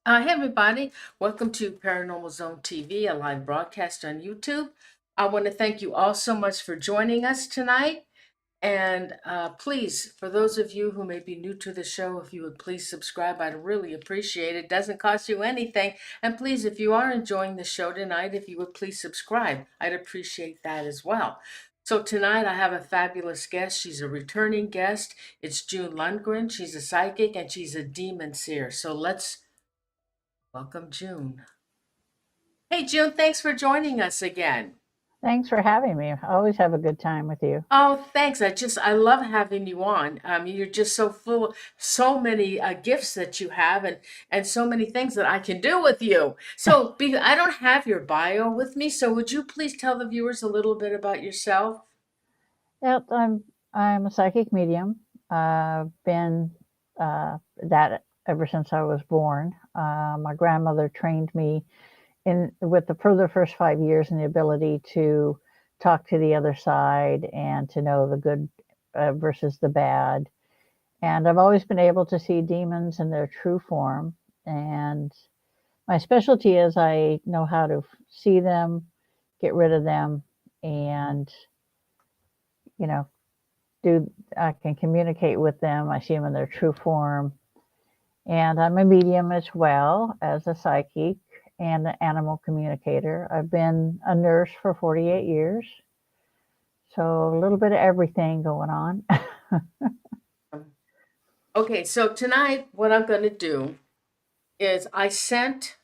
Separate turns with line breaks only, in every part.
Hey everybody, welcome to Paranormal Zone TV, a live broadcast on YouTube. I want to thank you all so much for joining us tonight. And please, for those of you who may be new to the show, if you would please subscribe, I'd really appreciate it. It doesn't cost you anything. And please, if you are enjoying the show tonight, if you would please subscribe, I'd appreciate that as well. So tonight I have a fabulous guest. She's a returning guest. It's June Lundgren. She's a psychic and she's a demon seer. So let's welcome June. Hey, June, thanks for joining us again.
Thanks for having me. I always have a good time with you.
Oh, thanks. I love having you on. You're just so full, so many gifts that you have, and so many things that I can do with you. So, I don't have your bio with me, so would you please tell the viewers a little bit about yourself?
Yep, I'm a psychic medium. I've been that ever since I was born. My grandmother trained me for the first 5 years in the ability to talk to the other side and to know the good versus the bad. And I've always been able to see demons in their true form. And my specialty is I know how to see them, get rid of them, and you know I can communicate with them. I see them in their true form. And I'm a medium as well as a psychic and an animal communicator. I've been a nurse for 48 years. So a little bit of everything going on.
Okay, so tonight, what I'm going to do is I sent,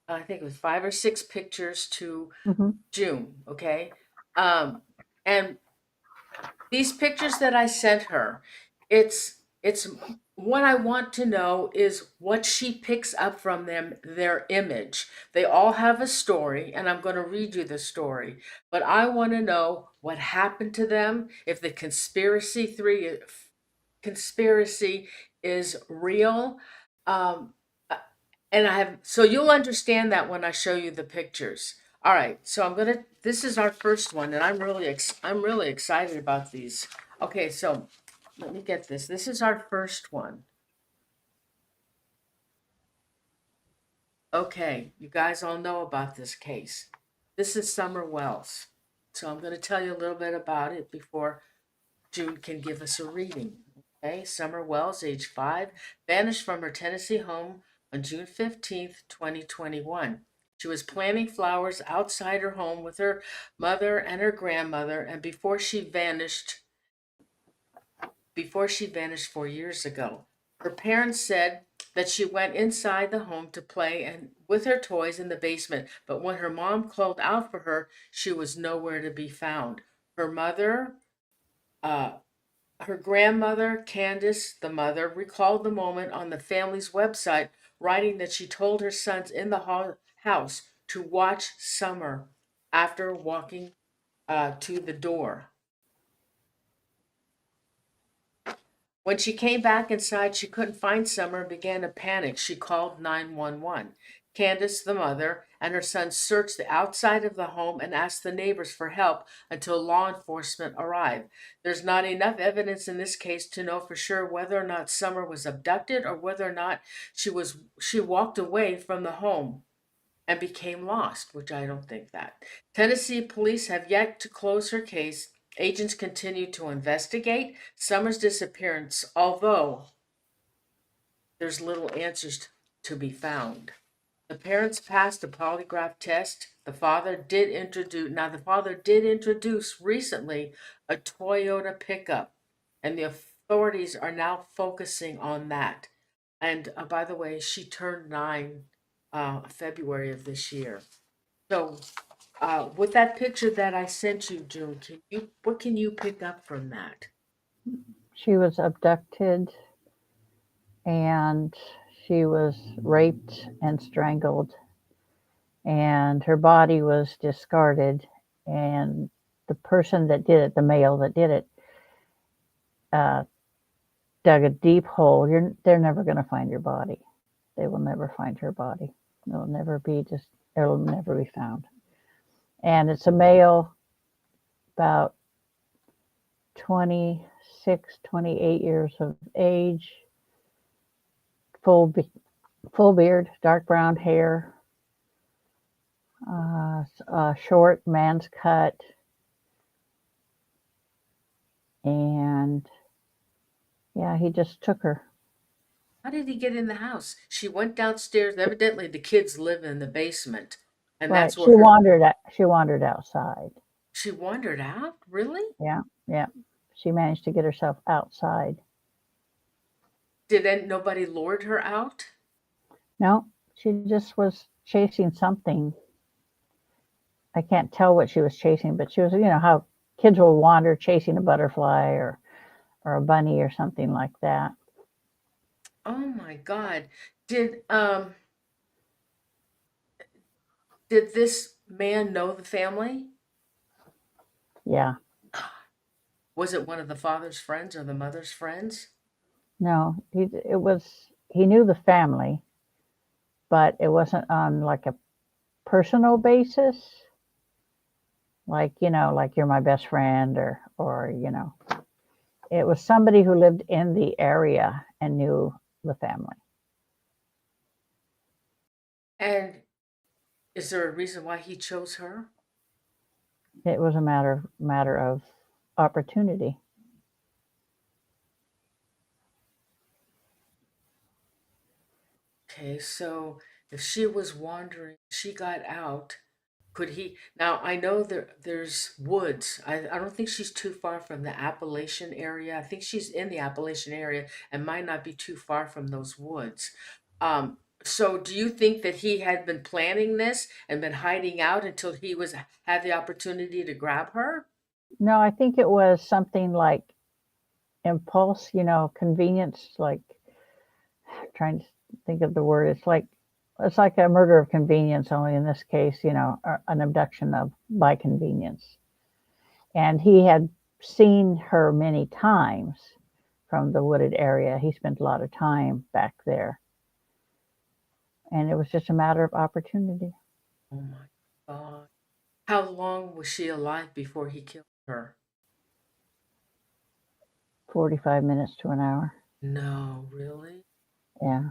I think it was 5 or 6 pictures to
hmm
June, okay? And these pictures that I sent her, it's what I want to know is what she picks up from them, their image. They all have a story, and I'm going to read you the story. But I want to know what happened to them, if the conspiracy is real. Um, uh, and I have so you'll understand that when I show you the pictures. All right, so this is our first one, and I'm really excited about these. Okay, so let me get this. This is our first one. Okay, you guys all know about this case. This is Summer Wells. So I'm going to tell you a little bit about it before June can give us a reading. Okay, Summer Wells, age 5, vanished from her Tennessee home on June 15th, 2021. She was planting flowers outside her home with her mother and her grandmother, and before she vanished 4 years ago. Her parents said that she went inside the home to play and with her toys in the basement, but when her mom called out for her, she was nowhere to be found. Her mother, uh, her grandmother, Candace, the mother, recalled the moment on the family's website, writing that she told her sons in the house to watch Summer after walking to the door. When she came back inside, she couldn't find Summer and began to panic. She called 911. Candace, the mother, and her son searched the outside of the home and asked the neighbors for help until law enforcement arrived. There's not enough evidence in this case to know for sure whether or not Summer was abducted or whether or not she walked away from the home and became lost, which I don't think that. Tennessee police have yet to close her case. Agents continue to investigate Summer's disappearance, although there's little answers to be found. The parents passed a polygraph test. The father did introduce recently a Toyota pickup, and the authorities are now focusing on that. And by the way, she turned 9 February of this year. So, with that picture that I sent you, June, what can you pick up from that?
She was abducted and she was raped and strangled, and her body was discarded. And the person that did it, the male that did it, uh, dug a deep hole. They're never going to find your body. They will never find her body. It'll never be found. And it's a male, about 26, 28 years of age, full full beard, dark brown hair, short man's cut, and yeah, he just took her.
How did he get in the house? She went downstairs. Evidently, the kids live in the basement, and
Right.
that's where her.
She wandered outside.
She wandered out. Really?
Yeah, yeah. She managed to get herself outside.
Nobody lured her out?
No, she just was chasing something. I can't tell what she was chasing, but she was, how kids will wander chasing a butterfly or a bunny or something like that.
Oh my God! Did um did this man know the family?
Yeah.
Was it one of the father's friends or the mother's friends?
No, he knew the family, but it wasn't on like a personal basis. Like, like you're my best friend or it was somebody who lived in the area and knew the family.
And is there a reason why he chose her?
It was a matter of opportunity.
Okay, so if she was wandering, she got out. Could he? Now I know there's woods. I don't think she's too far from the Appalachian area. I think she's in the Appalachian area and might not be too far from those woods. So do you think that he had been planning this and been hiding out until he was had the opportunity to grab her?
No, I think it was something like impulse, convenience, like trying to think of the word. It's like a murder of convenience, only in this case, an abduction of by convenience. And he had seen her many times from the wooded area. He spent a lot of time back there, and it was just a matter of opportunity.
Oh my God. How long was she alive before he killed her?
45 minutes to an hour.
No, really?
Yeah.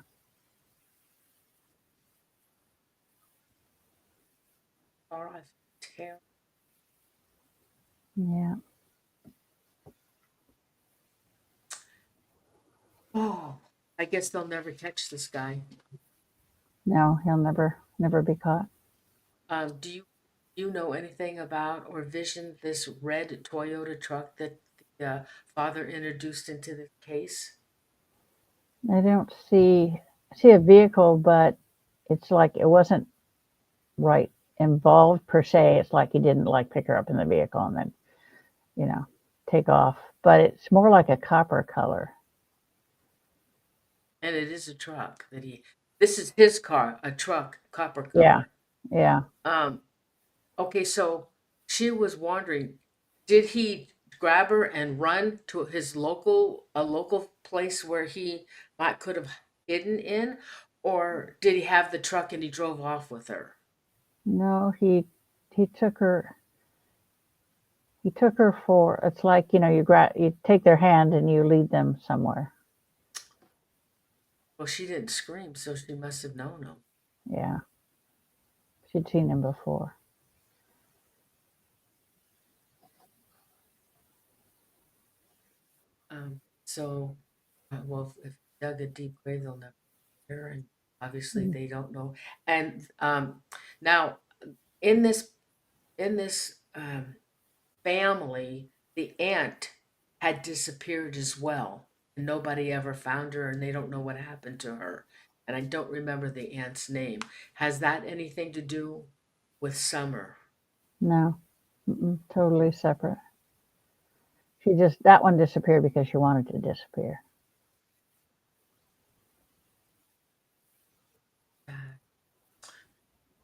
All right. Terrible.
Yeah.
Oh, I guess they'll never catch this guy.
No, he'll never be caught.
Do you know anything about or vision this red Toyota truck that the father introduced into the case?
I don't see a vehicle, but it's like it wasn't right involved per se. It's like he didn't like pick her up in the vehicle and then, you know, take off. But it's more like a copper color.
And it is a truck that he. This is his car, a truck, copper
Yeah.
color.
Yeah.
Um, okay, so she was wondering, did he grab her and run to a local place where he might could have hidden in, or did he have the truck and he drove off with her?
No, he took her. He took her for. It's like you take their hand and you lead them somewhere.
Well, she didn't scream, so she must have known him.
Yeah, she'd seen him before.
So, well, if they dug a deep grave, they'll never hear, and obviously
Mm.
they don't know. And now, in this family, the aunt had disappeared as well, and nobody ever found her, and they don't know what happened to her. And I don't remember the aunt's name. Has that anything to do with Summer?
No, totally separate. That one disappeared because she wanted to disappear.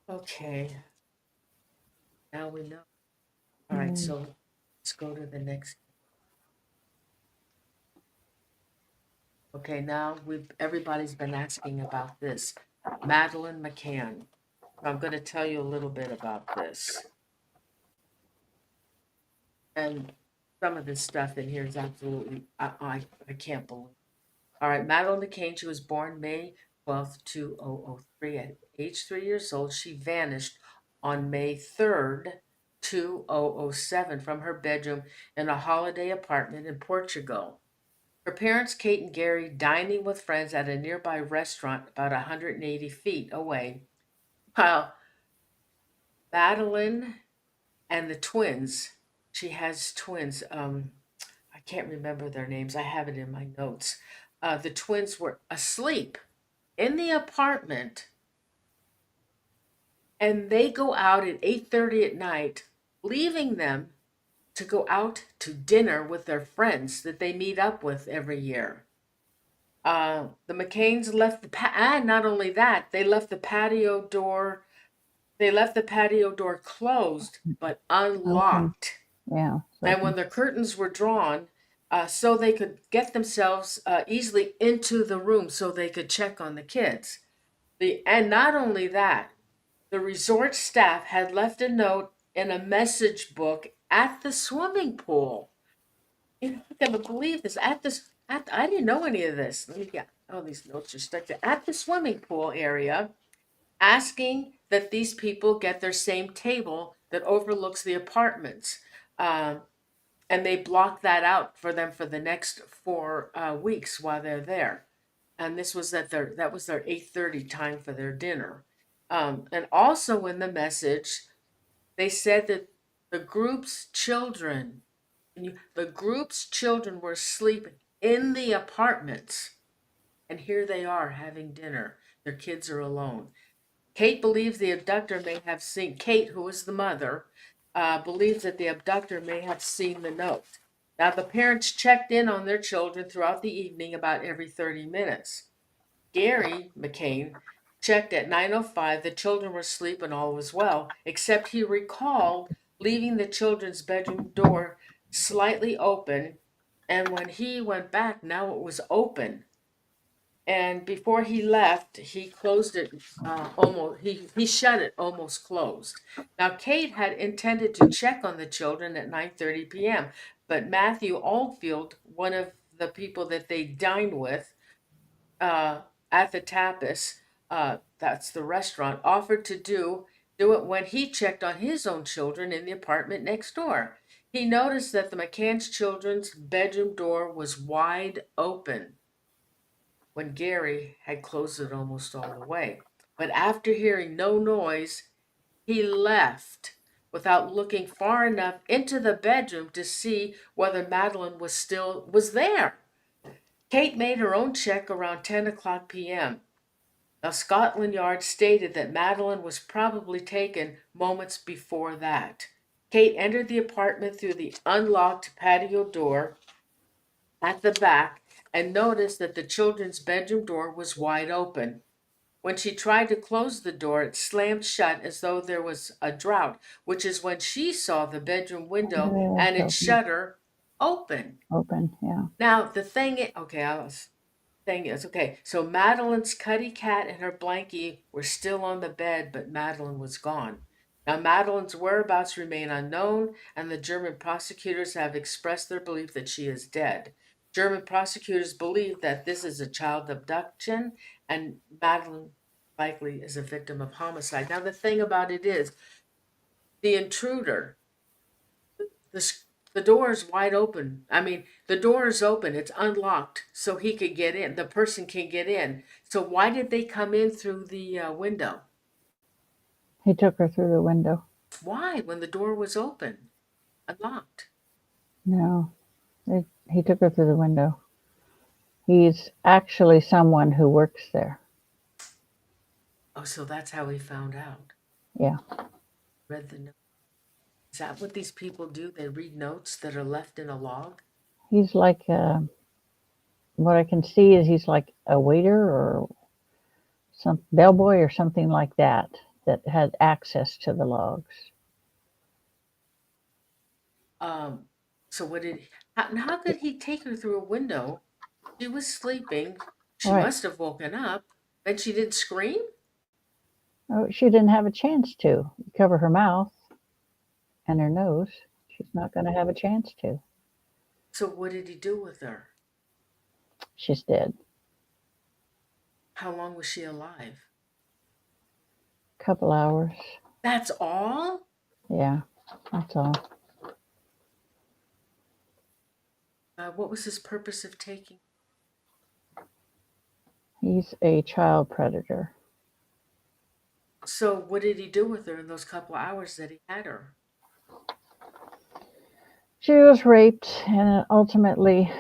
Okay, now we know. All right,
Mm.
so let's go to the next. Okay, now everybody's been asking about this. Madeleine McCann. I'm going to tell you a little bit about this. And some of this stuff in here is absolutely, I can't believe. All right, Madeleine McCann, she was born May 12th, 2003. At age 3 years old, she vanished on May 3rd, 2007, from her bedroom in a holiday apartment in Portugal. Her parents, Kate and Gary, dining with friends at a nearby restaurant about 180 feet away, while Madeline and the twins, she has twins, I can't remember their names, I have it in my notes. The twins were asleep in the apartment, and they go out at 8:30 at night, leaving them to go out to dinner with their friends that they meet up with every year. The McCanns left and not only that, they left the patio door. They left the patio door closed but
Open.
unlocked.
Yeah. It's
And when
open.
the curtains were drawn, so they could get themselves easily into the room, so they could check on the kids. And not only that, the resort staff had left a note in a message book at the swimming pool. You know, I can't believe this. I didn't know any of this. Let me get. Oh, these notes are stuck there. At the swimming pool area, asking that these people get their same table that overlooks the apartments. Um, and they block that out for them for the next 4 weeks while they're there. And this was that was their 8:30 time for their dinner. And also in the message, they said that the group's children, the group's children were asleep in the apartments, and here they are having dinner. Their kids are alone. Kate believes the abductor may have seen, Kate, who is the mother, believes that the abductor may have seen the note. Now, the parents checked in on their children throughout the evening about every 30 minutes. Gary McCann checked at 9:05. The children were asleep and all was well, except he recalled leaving the children's bedroom door slightly open, and when he went back, now it was open. And before he left, he closed it he shut it almost closed. Now Kate had intended to check on the children at 9:30 p.m., but Matthew Oldfield, one of the people that they dined with at the Tapas, that's the restaurant, offered to do it when he checked on his own children in the apartment next door. He noticed that the McCann's children's bedroom door was wide open when Gary had closed it almost all the way. But after hearing no noise, he left without looking far enough into the bedroom to see whether Madeline was there. Kate made her own check around 10 o'clock p.m. Now, Scotland Yard stated that Madeline was probably taken moments before that. Kate entered the apartment through the unlocked patio door at the back and noticed that the children's bedroom door was wide open. When she tried to close the door, it slammed shut as though there was a drought, which is when she saw the bedroom window
Yeah,
and
it's
its
open.
shutter open.
Open. Yeah.
Now, the thing is, okay, I was thing is, okay, so Madeline's cutty cat and her blankie were still on the bed, but Madeline was gone. Now, Madeline's whereabouts remain unknown, and the German prosecutors have expressed their belief that she is dead. German prosecutors believe that this is a child abduction, and Madeline likely is a victim of homicide. Now, the thing about it is, the intruder, the the door is wide open. I mean, the door is open. It's unlocked, so he could get in. The person can get in. So why did they come in through the window?
He took her through the window.
Why, when the door was open, unlocked?
No, he took her through the window. He's actually someone who works there.
Oh, so that's how he found out.
Yeah.
Read the note. Is that what these people do? They read notes that are left in a log?
He's like, what I can see is he's like a waiter or some bellboy or something like that that had access to the logs.
Um, so what did how could he take her through a window? She was sleeping. She
Right.
must have woken up. And she didn't scream?
Oh, she didn't have a chance to. You cover her mouth and her nose. She's not going to have a chance to.
So what did he do with her?
She's dead.
How long was she alive?
Couple hours.
That's all?
Yeah, that's all.
What was his purpose of taking?
He's a child predator.
So what did he do with her in those couple hours that he had her?
She was raped, and ultimately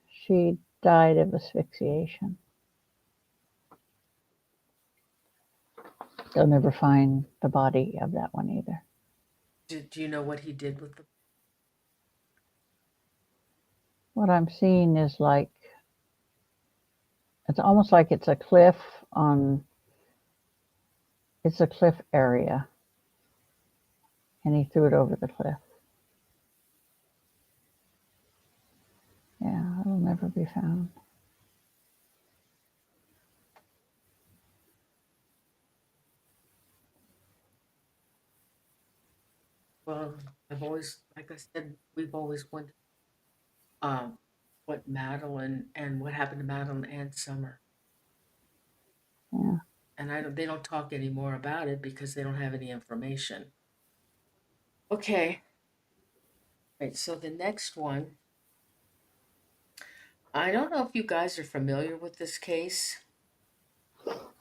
she died of asphyxiation. They'll never find the body of that one either.
Do you know what he did with the?
What I'm seeing is like, it's almost like it's a cliff it's a cliff area, and he threw it over the cliff. Yeah, it'll never be found.
Well, I've always, like I said, we've always wondered what Madeline and what happened to Madeline and Summer.
Yeah.
And they don't talk anymore about it because they don't have any information. Okay. Right, so the next one, I don't know if you guys are familiar with this case.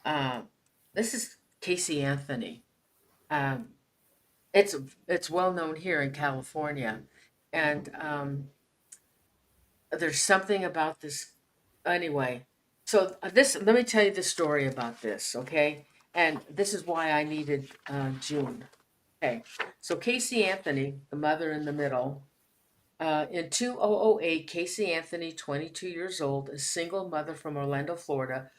Um, this is Caylee Anthony. Um, it's it's well known here in California, and there's something about this. Anyway, so this let me tell you the story about this, okay? And this is why I needed June. Okay, so Caylee Anthony, the mother in the middle, in 2008, Caylee Anthony, 22 years old, a single mother from Orlando, Florida,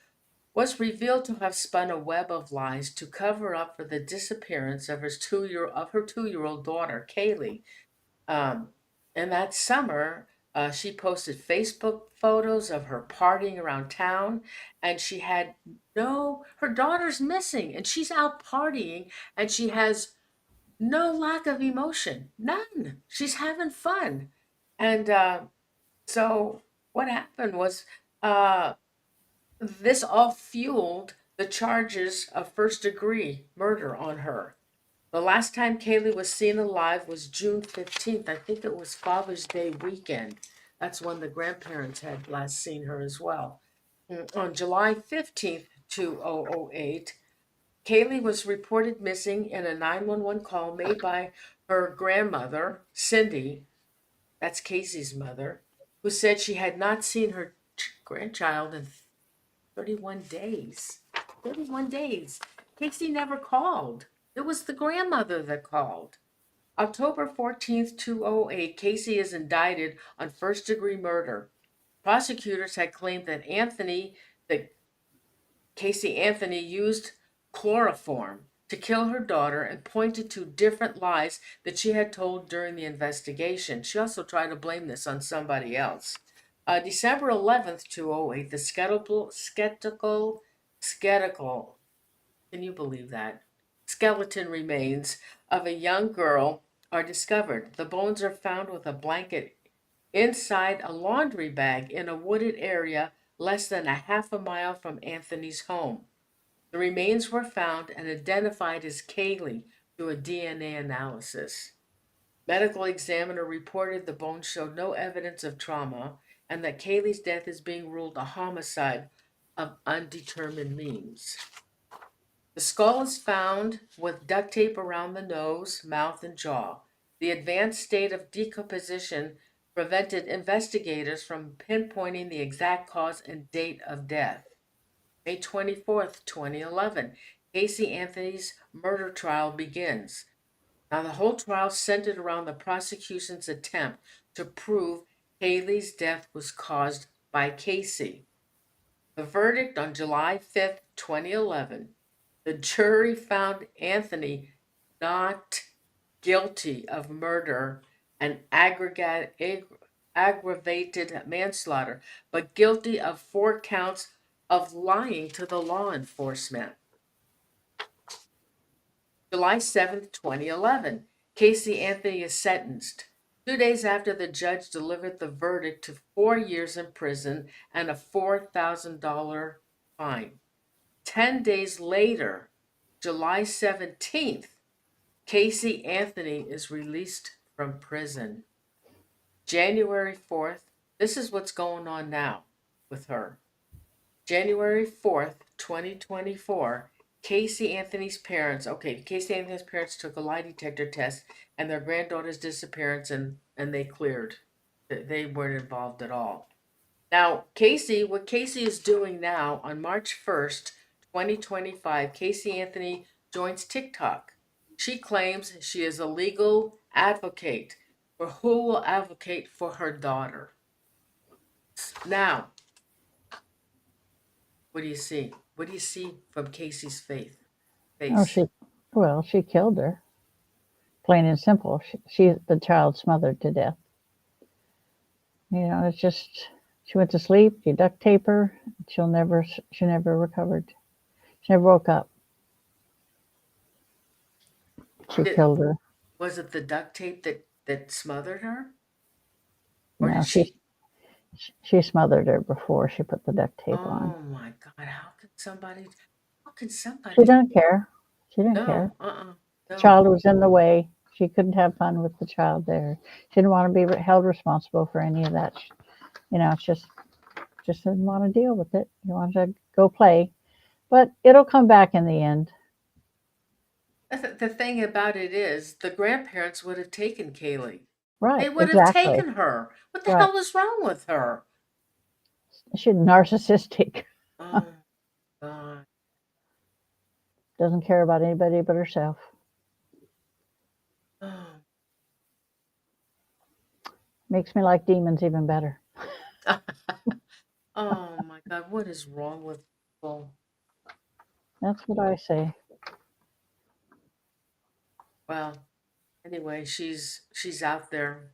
was revealed to have spun a web of lies to cover up for the disappearance of her 2-year-old daughter, Caylee. Um, and that summer, she posted Facebook photos of her partying around town, and she had her daughter's missing, and she's out partying, and she has no lack of emotion, none. She's having fun. And so what happened was uh, this all fueled the charges of first degree murder on her. The last time Caylee was seen alive was June 15th. I think it was Father's Day weekend. That's when the grandparents had last seen her as well. On July 15th, 2008, Caylee was reported missing in a 911 call made by her grandmother, Cindy, that's Casey's mother, who said she had not seen her grandchild in 31 days. 31 days. Casey never called. It was the grandmother that called. October 14th, 2008, Caylee is indicted on first degree murder. Prosecutors had claimed that Caylee Anthony used chloroform to kill her daughter and pointed to different lies that she had told during the investigation. She also tried to blame this on somebody else. December 11th, 2008, the skeletal, can you believe that? Skeleton remains of a young girl are discovered. The bones are found with a blanket inside a laundry bag in a wooded area less than a half a mile from Anthony's home. The remains were found and identified as Caylee through a DNA analysis. Medical examiner reported the bones showed no evidence of trauma and that Caylee's death is being ruled a homicide of undetermined means. The skull is found with duct tape around the nose, mouth, and jaw. The advanced state of decomposition prevented investigators from pinpointing the exact cause and date of death. May 24th, 2011, Caylee Anthony's murder trial begins. Now, the whole trial centered around the prosecution's attempt to prove Caylee's death was caused by Caylee. The verdict on July 5th, 2011, the jury found Anthony not guilty of murder and aggravated manslaughter, but guilty of 4 counts of lying to the law enforcement. July 7th, 2011, Caylee Anthony is sentenced. 2 days after the judge delivered the verdict to 4 years in prison and a $4,000 fine. 10 days later, July 17th, Caylee Anthony is released from prison. January 4th, this is what's going on now with her. January 4th, 2024, Caylee Anthony's parents, Caylee Anthony's parents took a lie detector test and their granddaughter's disappearance, and they cleared. They weren't involved at all. Now, what Caylee is doing now on March 1st, 2025, Caylee Anthony joins TikTok. She claims she is a legal advocate for who will advocate for her daughter. Now, what do you see? What do you see from Caylee's face?
Oh, she killed her. Plain and simple. The child smothered to death. It's just, she went to sleep, you duct tape her, she never recovered. She never woke up. She killed her.
Was it the duct tape that smothered her? Or
No,
did she?
She smothered her before she put the duct tape on.
Oh my God! How can somebody?
She didn't care. She didn't
No,
care.
no.
The child was in the way. She couldn't have fun with the child there. She didn't want to be held responsible for any of that. It's just didn't want to deal with it. You wanted to go play, but it'll come back in the end.
The thing about it is, the grandparents would have taken Caylee.
Right.
They would have
Exactly.
taken her. What the hell was wrong with her?
She's narcissistic.
Oh God.
Doesn't care about anybody but herself.
Oh.
Makes me like demons even better.
Oh my God, what is wrong with people?
That's what I say.
Well, anyway, she's out there.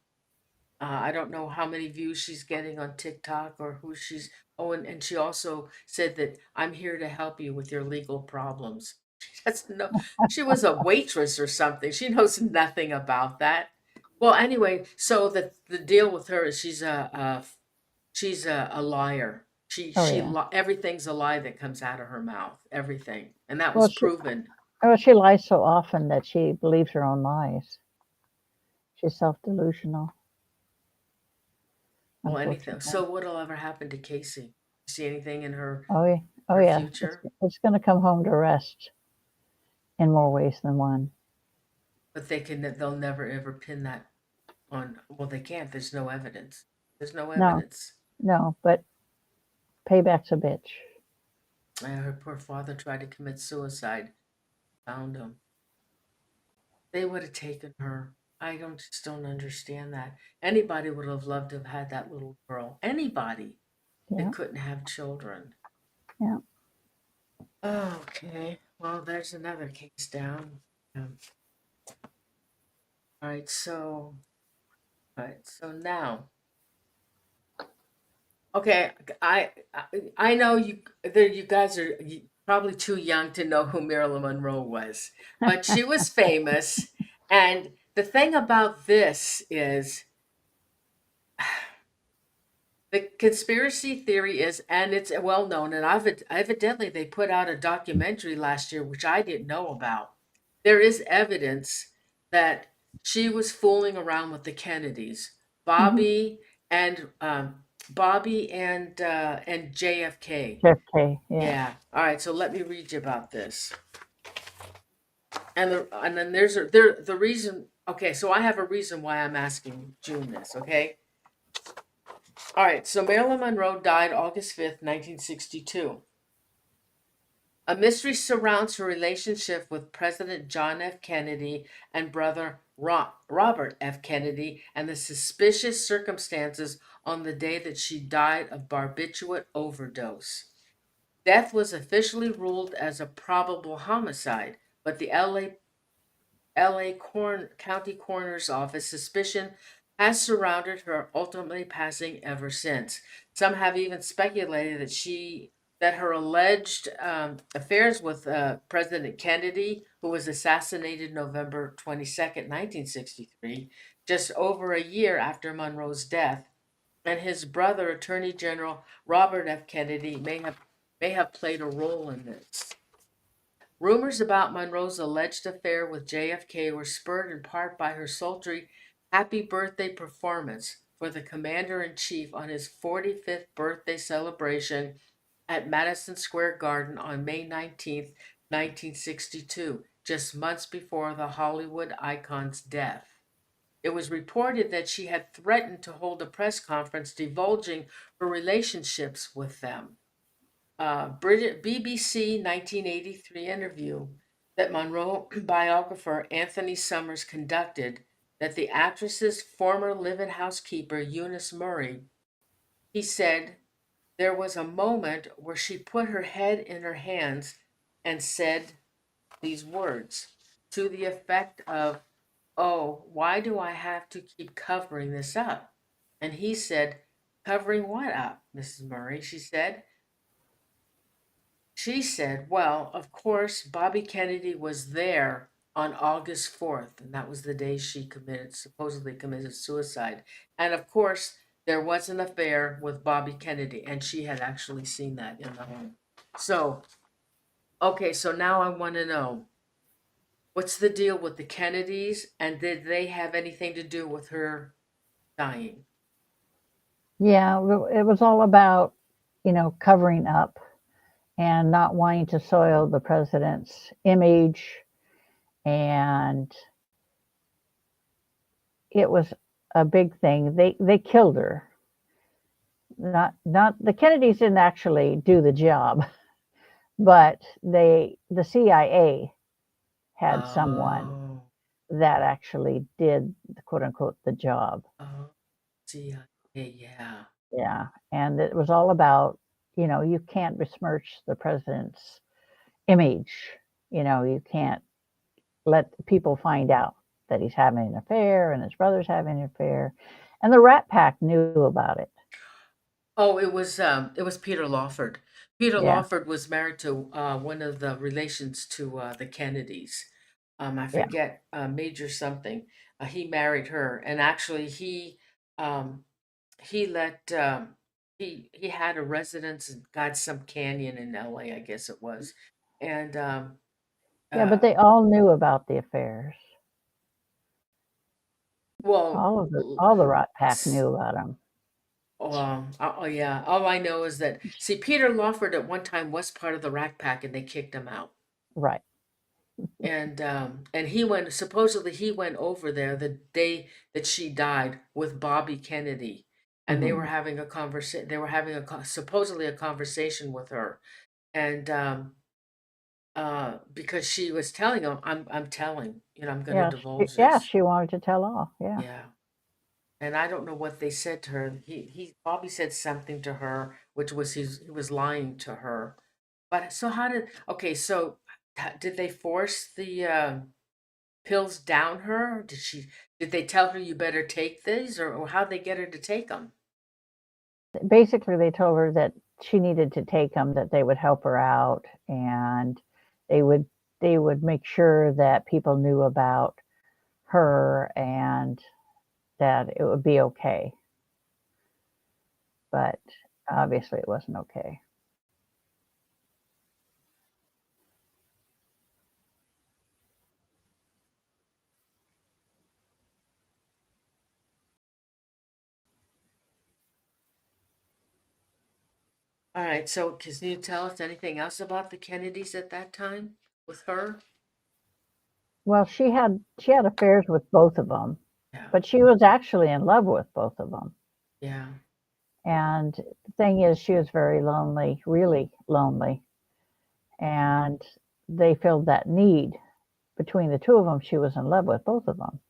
I don't know how many views she's getting on TikTok or who she's. Oh, and she also said that I'm here to help you with your legal problems. She was a waitress or something. She knows nothing about that. Well, anyway, so the deal with her is she's a liar. Everything's a lie that comes out of her mouth. Everything, and that was proven.
She lies so often that she believes her own lies. She's self-delusional.
Well, anything. So what'll ever happen to Caylee? See anything in her?
Her future? It's going to come home to rest in more ways than one.
But they'll never ever pin that on. Well, they can't. There's no evidence. There's no evidence.
No, but payback's a bitch.
Her poor father tried to commit suicide. Found him. They would have taken her. I just don't understand that. Anybody would have loved to have had that little girl. Anybody that couldn't have children.
Yeah.
Okay. Well, there's another case down. All right. So now. Okay, I know you guys are probably too young to know who Marilyn Monroe was, but she was famous. And the thing about this is the conspiracy theory is, and it's well known, and evidently they put out a documentary last year, which I didn't know about. There is evidence that she was fooling around with the Kennedys, Bobby and JFK.
JFK,
Yeah. All right. So let me read you about this. And then there's the reason. Okay. So I have a reason why I'm asking June this. Okay. All right. So Marilyn Monroe died August 5th, 1962. A mystery surrounds her relationship with President John F. Kennedy and brother Robert F. Kennedy, and the suspicious circumstances on the day that she died of barbiturate overdose. Death was officially ruled as a probable homicide, but the LA County Coroner's Office suspicion has surrounded her, ultimately passing ever since. Some have even speculated that her alleged affairs with President Kennedy, who was assassinated November 22nd, 1963, just over a year after Monroe's death, and his brother, Attorney General Robert F. Kennedy, may have may have played a role in this. Rumors about Monroe's alleged affair with JFK were spurred in part by her sultry happy birthday performance for the commander in chief on his 45th birthday celebration at Madison Square Garden on May 19th, 1962, just months before the Hollywood icon's death. It was reported that she had threatened to hold a press conference divulging her relationships with them. BBC 1983 interview that Monroe biographer Anthony Summers conducted that the actress's former live-in housekeeper Eunice Murray, he said there was a moment where she put her head in her hands and said these words to the effect of, "Oh, why do I have to keep covering this up?" And he said, "Covering what up, Mrs. Murray?" She said, "Well, of course, Bobby Kennedy was there on August 4th, and that was the day she supposedly committed suicide. And of course, there was an affair with Bobby Kennedy, and she had actually seen that in the home." So, okay, so now I want to know what's the deal with the Kennedys, and did they have anything to do with her dying?
Yeah, it was all about, covering up and not wanting to soil the president's image. And it was a big thing. They killed her. Not the Kennedys didn't actually do the job, but the CIA had someone
Oh,
that actually did quote unquote the job.
oh, see, yeah.
Yeah, and it was all about, you can't besmirch the president's image. You can't let people find out that he's having an affair and his brother's having an affair. And the Rat Pack knew about it.
Oh, it was Peter Lawford. Peter
Yeah,
Lawford was married to one of the relations to the Kennedys. I
yeah.
forget Major something. He married her, and actually um, he let he had a residence in God some canyon in L.A. I guess it was, and
Yeah, but
uh,
they all knew about the affairs.
well.
All the Rat Pack knew about them.
Oh yeah. All I know is that see Peter Lawford at one time was part of the Rack Pack and they kicked him out.
Right.
And he went supposedly he went over there the day that she died with Bobby Kennedy, and they were
Hmm.
having a conversation. They were having supposedly a conversation with her, and because she was telling him, I'm telling I'm going to
Yeah,
divulge
yeah,
this.
she wanted to tell all. Yeah.
Yeah. And I don't know what they said to her. He Bobby said something to her, which was he was lying to her. But so how did okay? So did they force the pills down her? Did they tell her you better take these, or how'd they get her to take them?
Basically, they told her that she needed to take them, that they would help her out, and they would they would make sure that people knew about her and that it would be okay. But obviously, it wasn't okay.
All right. So can you tell us anything else about the Kennedys at that time with her?
Well, she had affairs with both of them,
Yeah.
but she was actually in love with both of them.
Yeah.
And the thing is, she was very lonely, really lonely, and they filled that need between the two of them. She was in love with both of them,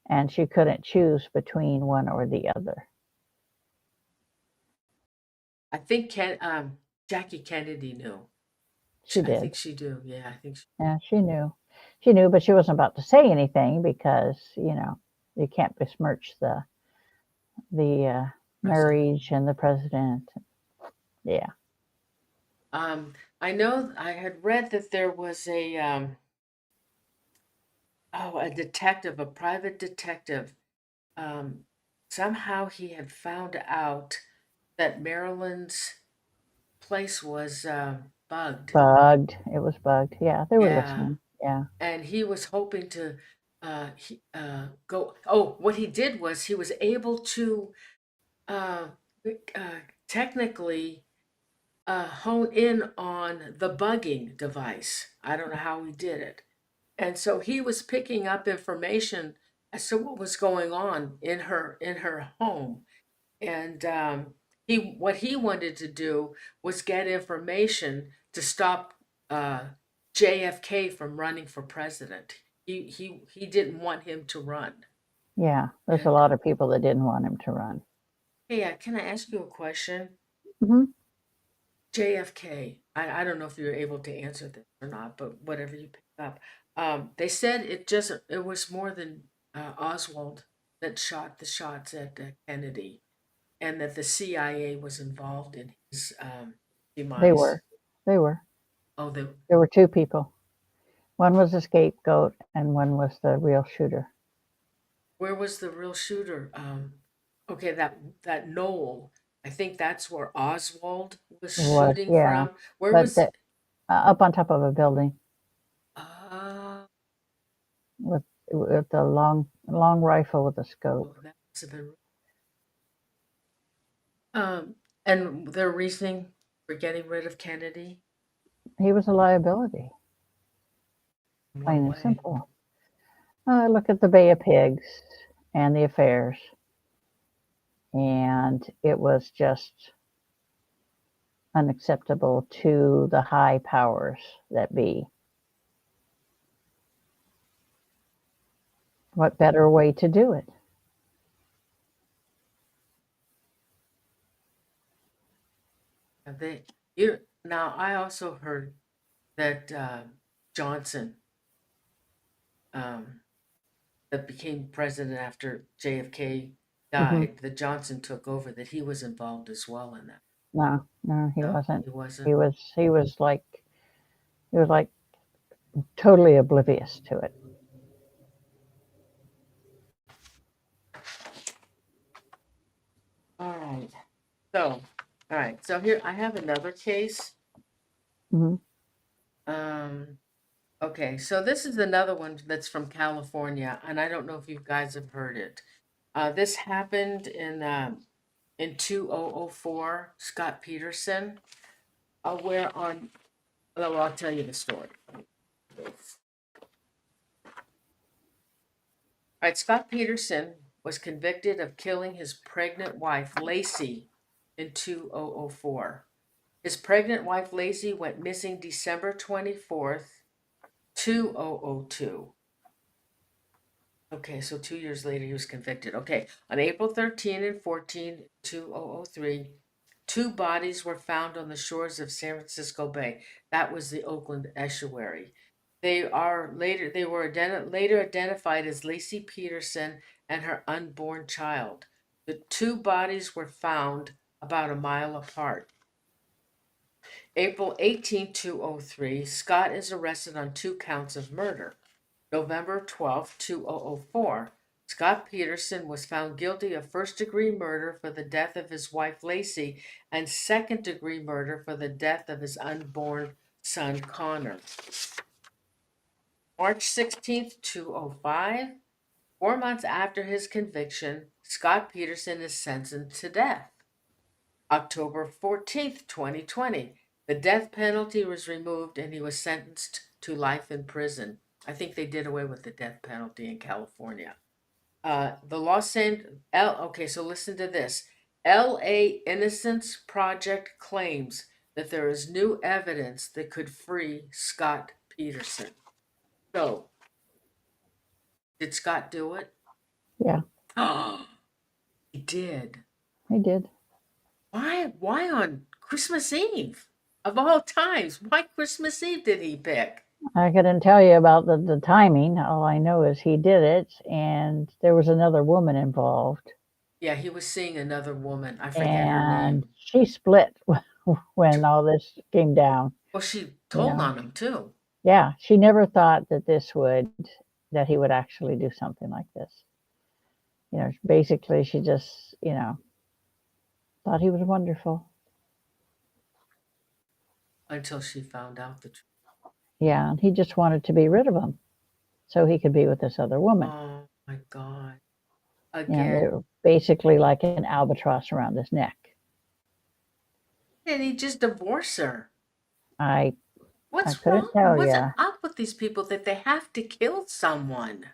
and she couldn't choose between one or the other.
I think Jackie Kennedy knew.
She
I
did.
think she do. Yeah. I think she.
Yeah, she knew. She knew, but she wasn't about to say anything because, you can't besmirch the
President.
marriage and the president. Yeah.
I know I had read that there was a detective, a private detective. Um, Somehow he had found out that Marilyn's place was bugged.
Bugged. It was bugged. Yeah, they were
Yeah.
listening. Yeah.
And he was hoping to go. Oh, what he did was he was able to uh, technically hone in on the bugging device. I don't know how he did it. And so he was picking up information as to what was going on in her home. And he what he wanted to do was get information to stop uh, JFK from running for president. He didn't want him to run.
Yeah. There's a
And
lot of people that didn't want him to run.
hey, can I ask you a question?
Hmm.
JFK. I don't know if you're able to answer this or not, but whatever you pick up. They said it was more than Oswald that shot the shots at Kennedy, and that the CIA was involved in his
They
demise.
were. They were.
Oh,
There were two people. One was a scapegoat, and one was the real shooter.
where was the real shooter? Okay, that knoll. I think that's where Oswald was
It was,
shooting
yeah.
from. Where
But
was?
up on top of a building
Uh,
with a long rifle with a scope.
oh, that must have been. Um, and their reasoning for getting rid of Kennedy?
He was a liability,
In what
plain and
way?
simple. Look at the Bay of Pigs and the affairs, and it was just unacceptable to the high powers that be. What better way to do it?
They you now. I also heard that Johnson, um, that became president after JFK
Hmm.
died, that Johnson took over, that he was involved as well in that.
No, no, he
No,
wasn't.
he
He
wasn't.
was. He was like totally oblivious to it.
All right. So, all right. So here I have another case.
Hmm.
Um, okay. So this is another one that's from California, and I don't know if you guys have heard it. This happened in 2004. Scott Peterson, where on. Well, I'll tell you the story. All right. Scott Peterson was convicted of killing his pregnant wife Lacy in 2004. His pregnant wife Lacy went missing December 24th, 2002. Okay, so 2 years later he was convicted. Okay, on April 13 and 14, 2003, two bodies were found on the shores of San Francisco Bay. That was the Oakland estuary. They were later identified as Lacy Peterson and her unborn child. The two bodies were found about a mile apart. April 18, 2003, Scott is arrested on 2 counts of murder. November 12, 2004, Scott Peterson was found guilty of first-degree murder for the death of his wife Lacy and second-degree murder for the death of his unborn son Connor. March 16, 2005, 4 months after his conviction, Scott Peterson is sentenced to death. October 14th, 2020, the death penalty was removed and he was sentenced to life in prison. I think they did away with the death penalty in California. The Los Angeles, okay, so listen to this. LA Innocence Project claims that there is new evidence that could free Scott Peterson. So, did Scott do it?
Yeah,
Oh, he did.
he did.
Why on Christmas Eve? Of all times, why Christmas Eve did he pick?
I couldn't tell you about the timing. All I know is he did it, and there was another woman involved,
Yeah, he was seeing another woman. I forget her
and
name.
she split when all this came down.
Well, she
You
told
know,
on him too.
yeah, she never thought that he would actually do something like this. Basically, she just thought he was wonderful.
until she found out the truth.
Yeah, and he just wanted to be rid of them so he could be with this other woman.
Oh my God.
You know, they
Again.
were basically like an albatross around his neck.
And he just divorced her.
I
What's
couldn't
wrong?
tell
What's
you.
up with these people that they have to kill someone?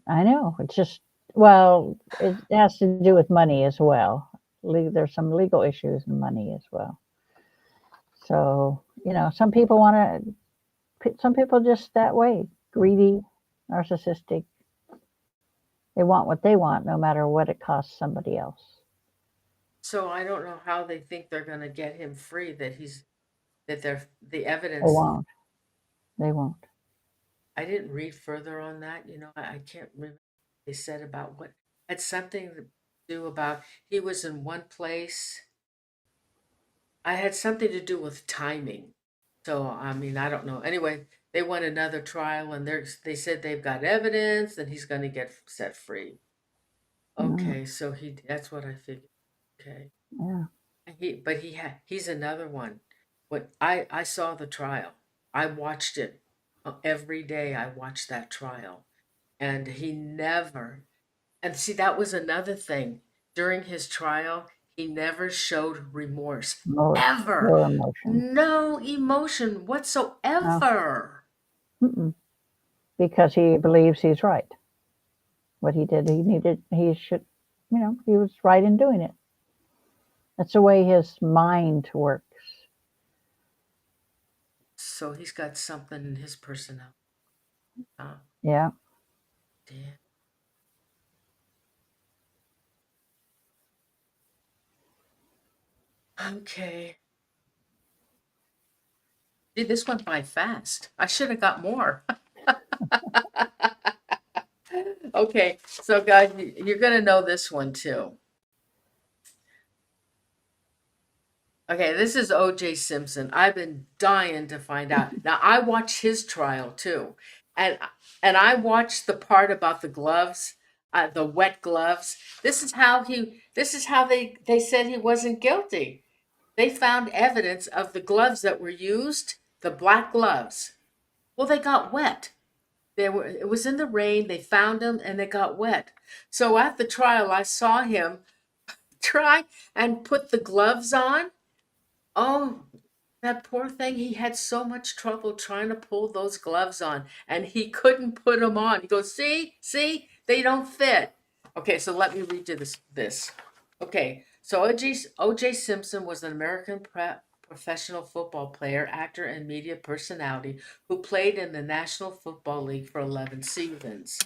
I know. It's just, well, it has to do with money as well. There's some legal issues and money as well. So, you know, some people just that way, greedy, narcissistic. They want what they want, no matter what it costs somebody else.
So I don't know how they think they're going to get him free. That they're the
They
evidence.
won't. They won't.
I didn't read further on that. I can't remember what they said about what had something to do about he was in one place. I had something to do with timing. So I mean, I don't know. Anyway, they want another trial, and they said they've got evidence, and he's going to get set free.
Mm,
Okay, so that's what I figured. Okay.
yeah.
He's another one. When I saw the trial, I watched it every day. I watched that trial, and he never. And see, that was another thing. During his trial, he never showed remorse.
No,
Ever.
no emotion.
No emotion
No.
whatsoever.
Mm-mm. Because he believes he's right. What he did, he should, you know, he was right in doing it. That's the way his mind works.
So he's got something in his personality. Oh,
Yeah.
damn. Okay. Dude, this went by fast. I should have got more. Okay, so guys, you're gonna know this one too. Okay, this is O.J. Simpson. I've been dying to find out. Now I watched his trial too, and and I watched the part about the gloves, the wet gloves. This is how they said he wasn't guilty. They found evidence of the gloves that were used, the black gloves. Well, they got wet. It was in the rain. They found them and they got wet. So at the trial, I saw him try and put the gloves on. Oh, that poor thing. He had so much trouble trying to pull those gloves on and he couldn't put them on. He goes, see, they don't fit. Okay, so let me read you this. Okay, so O.J. Simpson was an American professional football player, actor, and media personality who played in the National Football League for 11 seasons.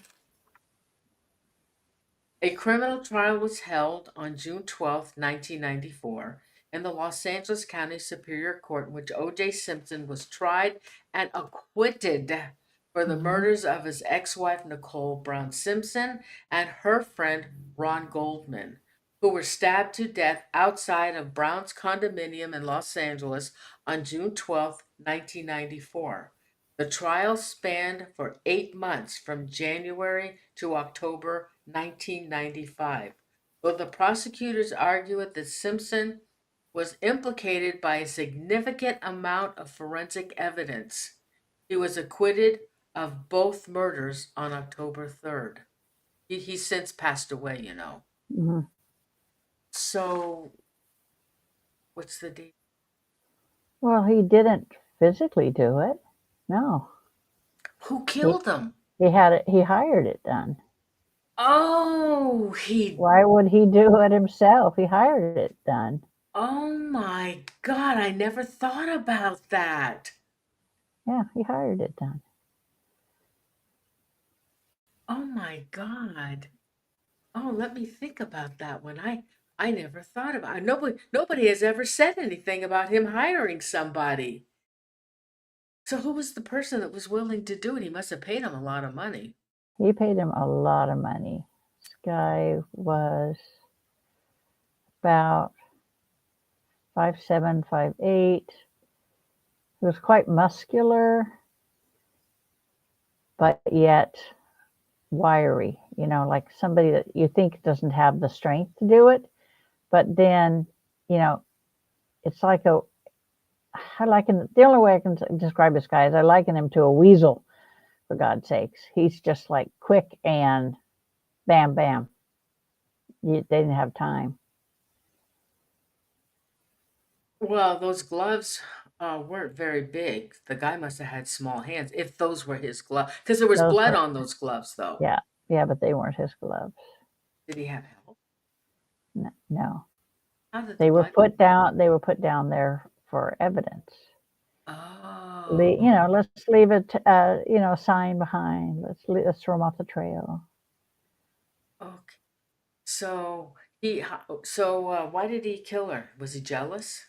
A criminal trial was held on June 12, 1994, in the Los Angeles County Superior Court, in which O.J. Simpson was tried and acquitted for the
Hmm.
murders of his ex wife, Nicole Brown Simpson, and her friend, Ron Goldman, who were stabbed to death outside of Brown's condominium in Los Angeles on June 12, 1994. The trial spanned for 8 months from January to October 1995. Though the prosecutors argued that Simpson was implicated by a significant amount of forensic evidence, he was acquitted of both murders on October 3rd. He's since passed away.
Hmm.
So, what's the date?
Well, he didn't physically do it. No,
Who
he
killed him?
he had it. He hired it done.
Oh, he.
Why would he do it himself? He hired it done.
Oh my God, I never thought about that.
Yeah, he hired it done.
Oh my God. Oh, let me think about that one. I never thought about it. Nobody has ever said anything about him hiring somebody. So who was the person that was willing to do it? He must have paid him a lot of money.
He paid him a lot of money. This guy was about 5'7", 5'8". He was quite muscular, but yet wiry. You know, like somebody that you think doesn't have the strength to do it, but then, you know, it's like I liken the only way I can describe this guy is I liken him to a weasel. For God's sakes, he's just like quick and bam, bam. They didn't have time.
Well, those gloves weren't very big. The guy must have had small hands, if those were his gloves. Because there was
Those
blood
were,
on those gloves, though.
yeah, yeah, but they weren't his gloves.
Did he have help?
No,
How did the
they were
blood?
put down. They were put down there for evidence.
Oh,
Let's leave it. Sign behind. Let's throw him off the trail.
okay. So so why did he kill her? Was he jealous?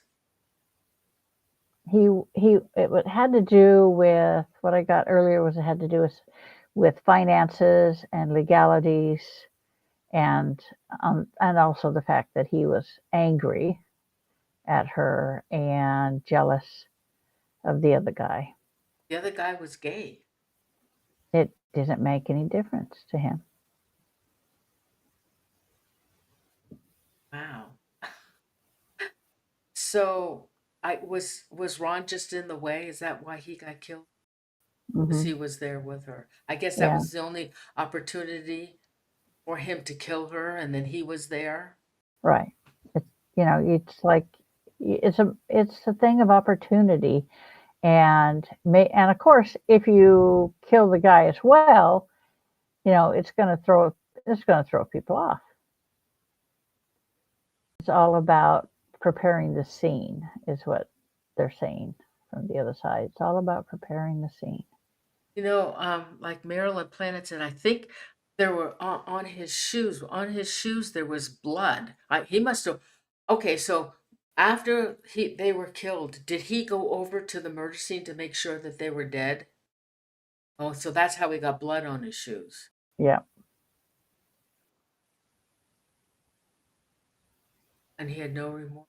It had to do with what I got earlier. Was it had to do with finances and legalities, and also the fact that he was angry at her and jealous of the other guy.
The other guy was gay.
It didn't make any difference to him.
Wow. So I was Ron just in the way? Is that why he got killed? Because
Hmm.
he was there with her. I guess that
Yeah,
was the only opportunity for him to kill her, and then he was there.
right. It's it's like it's a thing of opportunity, and of course, if you kill the guy as well, it's going to throw people off. It's all about preparing the scene, is what they're saying from the other side. It's all about preparing the scene.
Like Marilyn Planet said, I think there were on his shoes. On his shoes, there was blood. He must have. Okay, so after they were killed, did he go over to the murder scene to make sure that they were dead? Oh, so that's how he got blood on his shoes,
Yeah.
and he had no remorse.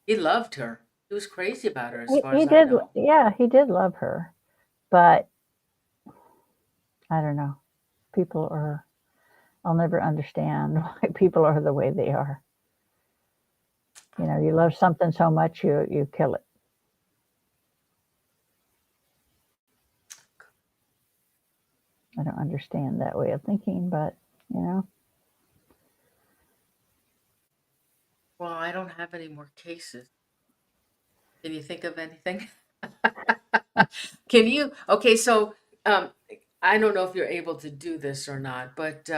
He loved her. He was crazy about her, as
He,
far
he
as I
did,
know.
yeah, he did love her, but I don't know. People are, I'll never understand why people are the way they are. You love something so much, you kill it. I don't understand that way of thinking, but you know,
Well, I don't have any more cases. Can you think of anything? Can you? Okay, so um, I don't know if you're able to do this or not, but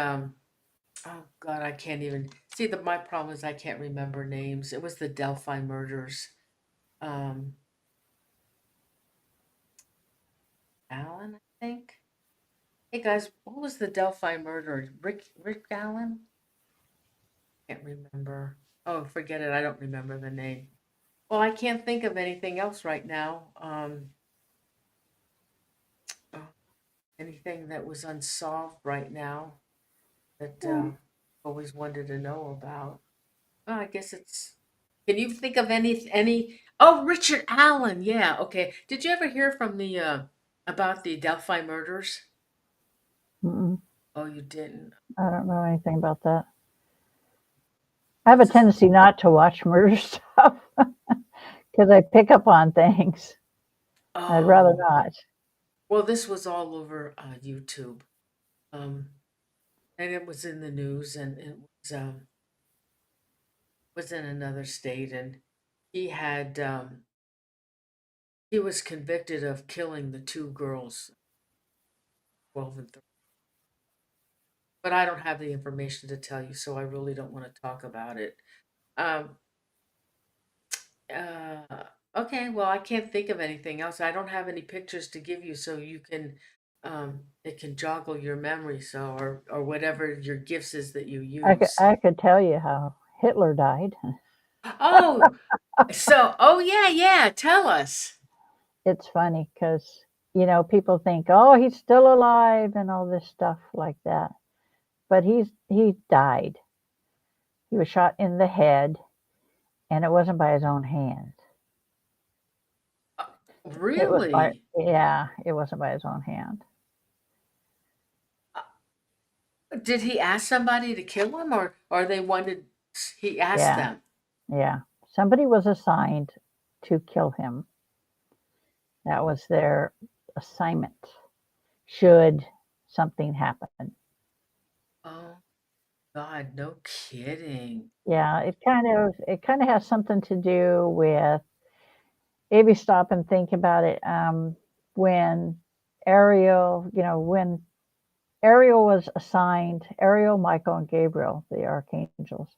oh God, I can't even see the. My problem is I can't remember names. It was the Delphi murders. Um, Allen, I think. Hey guys, what was the Delphi murder? Rick Allen? Can't remember. Oh, forget it. I don't remember the name. Well, I can't think of anything else right now. Oh, anything that was unsolved right now that always wanted to know about. Oh, I guess it's. Can you think of any? Oh, Richard Allen. Yeah. Okay. Did you ever hear from the about the Delphi murders?
mm-mm,
Oh, you didn't.
I don't know anything about that. I have a
This is.
tendency not to watch murder stuff because I pick up on things. I'd rather
Oh,
not.
well, this was all over YouTube, um, and it was in the news, and it was in another state, and he had he was convicted of killing the two girls, 12 and 13. But I don't have the information to tell you, so I really don't want to talk about it. Um, uh, okay, well, I can't think of anything else. I don't have any pictures to give you, so you can, it can joggle your memory, so or whatever your gifts is that you
I could,
use.
I could tell you how Hitler died.
Oh, oh yeah, yeah. Tell us.
It's funny because, people think, oh, he's still alive and all this stuff like that. But he died. He was shot in the head, and it wasn't by his own hand.
Uh,
It was by,
Really?
yeah, it wasn't by his own hand.
Did he ask somebody to kill him, or they wanted? He asked
Yeah,
them.
yeah. Somebody was assigned. to kill him. That was their assignment, should something happen.
Oh God, no kidding.
Yeah, it kind of has something to do with, if you stop and think about it, when Ariel, when Ariel was assigned, Ariel, Michael, and Gabriel, the archangels,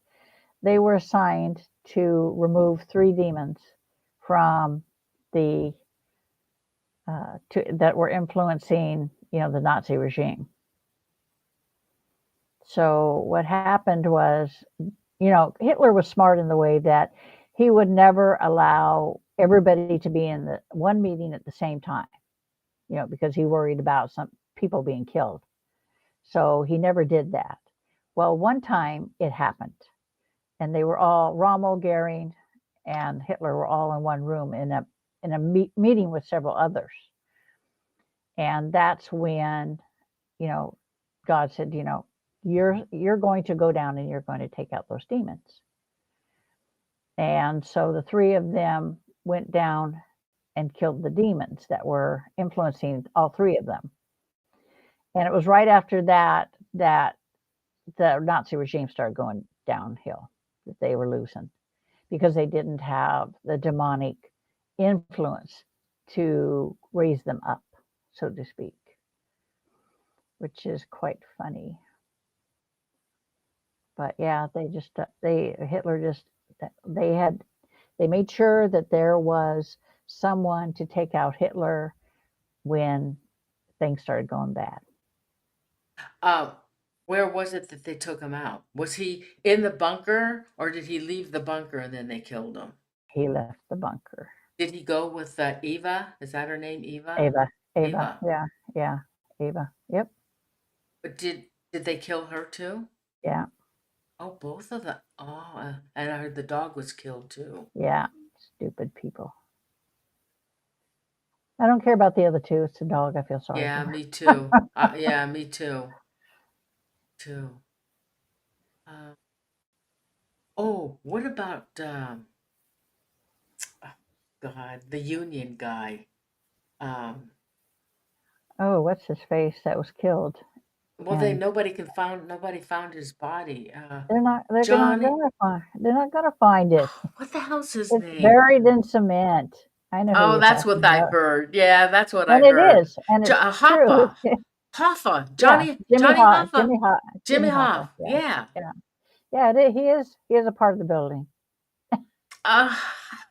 they were assigned to remove 3 demons from the that were influencing, the Nazi regime. So what happened was, Hitler was smart in the way that he would never allow everybody to be in the one meeting at the same time, because he worried about some people being killed. So he never did that. Well, one time it happened, and they were all, Rommel, Goering, and Hitler were all in one room in a meeting with several others. And that's when, God said, you're going to go down and you're going to take out those demons. And so the 3 of them went down and killed the demons that were influencing all 3 of them. And it was right after that that the Nazi regime started going downhill, that they were losing, because they didn't have the demonic influence to raise them up, so to speak, which is quite funny. But yeah, Hitler just, they made sure that there was someone to take out Hitler when things started going bad.
Where was it that they took him out? Was he in the bunker, or did he leave the bunker and then they killed him?
He left the bunker.
Did he go with Eva? Is that her name, Eva?
Ava,
Eva.
yeah, Ava. Yep,
But did they kill her too?
yeah,
Oh, both of them. Oh, and I heard the dog was killed too.
yeah. Stupid people. I don't care about the other 2. It's the dog. I feel sorry
Yeah,
for.
me too. Yeah, me too. Too. Uh, oh, what about oh, God, the Union guy? Um,
Oh, what's his face that was killed?
well,
And
nobody found his body.
they're not
Johnny.
gonna find. They're not gonna find it.
What the hell's his
It's
name?
buried in cement. I know who
Oh,
you're
that's what
talking
I
about,
heard. Yeah, that's what I
and it
heard.
is, and it's true.
Hoffa. Hoffa.
Yeah,
Johnny Hoffa. Jimmy
Jimmy Hoffa.
Hoff.
Yeah,
Yeah.
yeah, yeah. He is a part of the building.
Uh,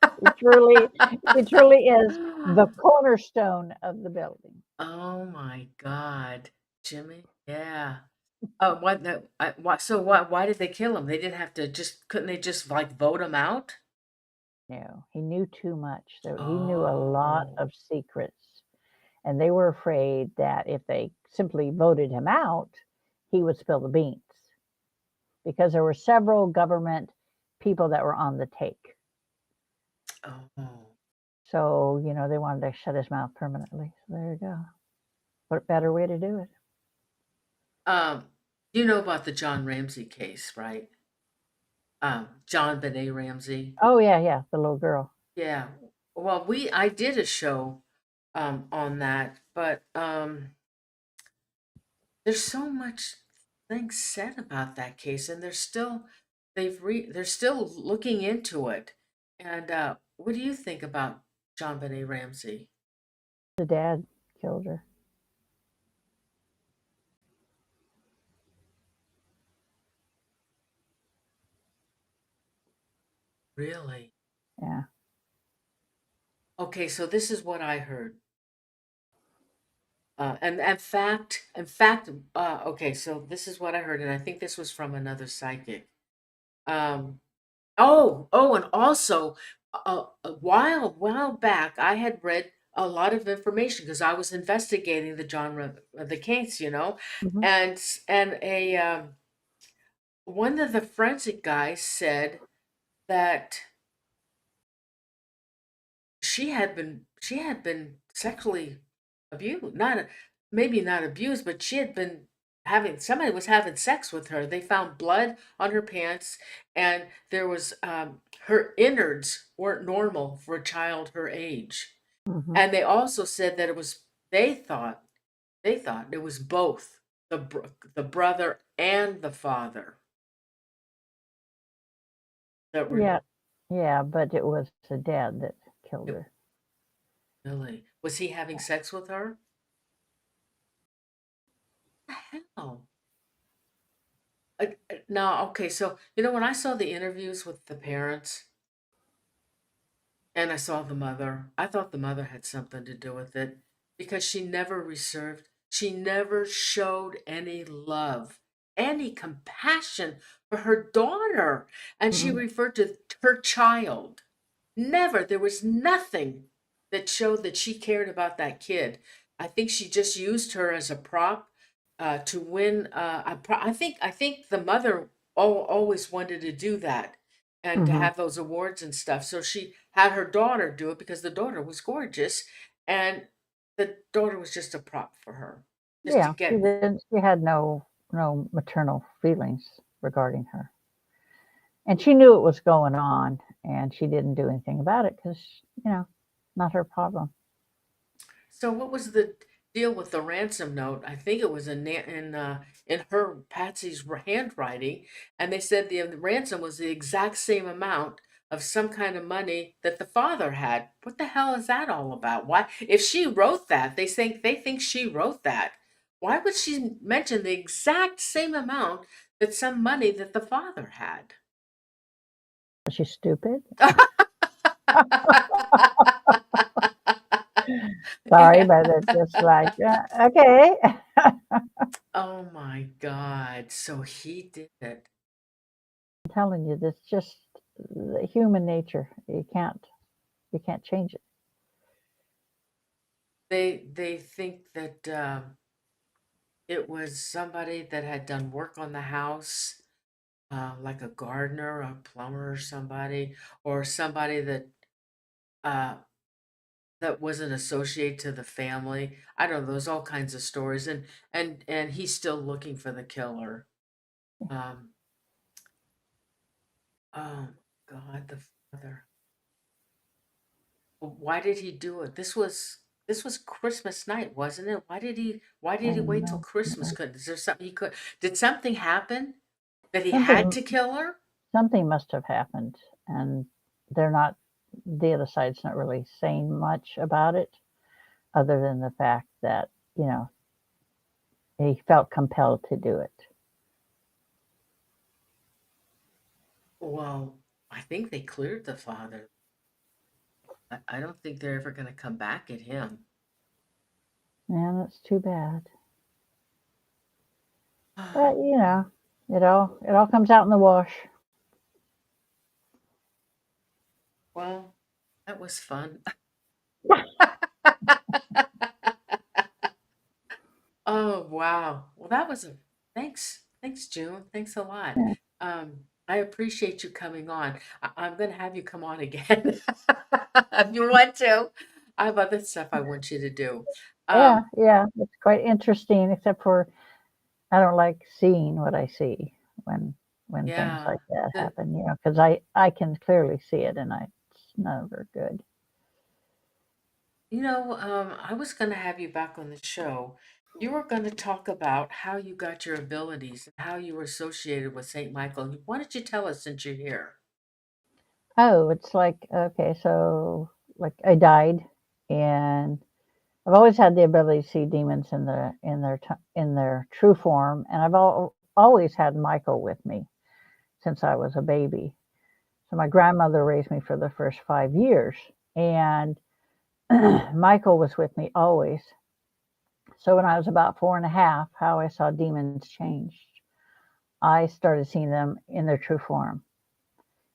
He truly is the cornerstone of the building.
oh my God. Jimmy. Yeah. Oh, what the what so why did they kill him? They didn't have to just couldn't they just like vote him out?
No, he knew too much. He knew a lot
Oh.
of secrets, and they were afraid that if they simply voted him out, he would spill the beans, because there were several government people that were on the take.
Oh.
So, they wanted to shut his mouth permanently. So there you go. What better way to do it?
Um, you know about the John Ramsey case, right? John Benet Ramsey.
Oh, yeah, yeah, the little girl.
Yeah. Well, I did a show on that, but there's so much things said about that case, and they're still looking into it. And what do you think about John Benet Ramsey?
The dad killed her.
Really?
Yeah.
Okay, so this is what I heard. And in fact, okay, so this is what I heard, and I think this was from another psychic. Um, and also, a while back, I had read a lot of information because I was investigating the case,
Hmm.
and a one of the forensic guys said that she had been sexually abused, not maybe not abused, but she had been somebody was having sex with her. They found blood on her pants, and there was her innards weren't normal for a child her age.
Hmm.
And they also said that it was they thought it was both the brother and the father that were
Yeah, yeah, but it was the dad that killed her.
really. Was he having sex with her? What the hell? No, okay, so when I saw the interviews with the parents and I saw the mother, I thought the mother had something to do with it because she never showed any love, any compassion for her daughter. And she
Mm.
referred to her child. Never. There was nothing that showed that she cared about that kid. I think she just used her as a prop to win. I think the mother always wanted to do that and to
Hmm.
have those awards and stuff. So she had her daughter do it because the daughter was gorgeous, and the daughter was just a prop for her, just to
Yeah, she
get.
didn't. She had no maternal feelings regarding her, and she knew it was going on, and she didn't do anything about it because not her problem.
So what was the deal with the ransom note? I think it was in her Patsy's handwriting, and they said the ransom was the exact same amount of some kind of money that the father had. What the hell is that all about? Why, if she wrote that, they think she wrote that. Why would she mention the exact same amount that some money that the father had?
Was she stupid? Sorry, but it's just like okay.
Oh my God. So he did it.
I'm telling you, that's just the human nature. You can't change it.
They think that it was somebody that had done work on the house, like a gardener, a plumber, or somebody uh, that wasn't associated to the family. I don't know. There's all kinds of stories, and he's still looking for the killer. Um, oh God, the father. Why did he do it? This was Christmas night, wasn't it? Why did he
And
wait till Christmas? Is there something he could? Did something happen that he had
something
to kill her?
something must have happened, and they're not. The other side's not really saying much about it, other than the fact that he felt compelled to do it.
Well, I think they cleared the father. I don't think they're ever going to come back at him.
And that's too bad. But it all comes out in the wash.
Well, that was fun. Oh, wow. Well, that was a thanks, June. Thanks a lot.
Yeah,
I appreciate you coming on. I'm going to have you come on again if you want to. I have other stuff I want you to do.
yeah,
Um,
yeah. It's quite interesting, except for I don't like seeing what I see when things
yeah.
like that
The,
happen. Because I can clearly see it, and it's never good.
I was going to have you back on the show. You were going to talk about how you got your abilities and how you were associated with St. Michael. Why don't you tell us since you're here?
Oh, it's like okay, so like I died, and I've always had the ability to see demons in their true form, and I've always had Michael with me since I was a baby. So my grandmother raised me for the first 5 years, and Michael was with me always. So when I was about 4.5, how I saw demons changed. I started seeing them in their true form,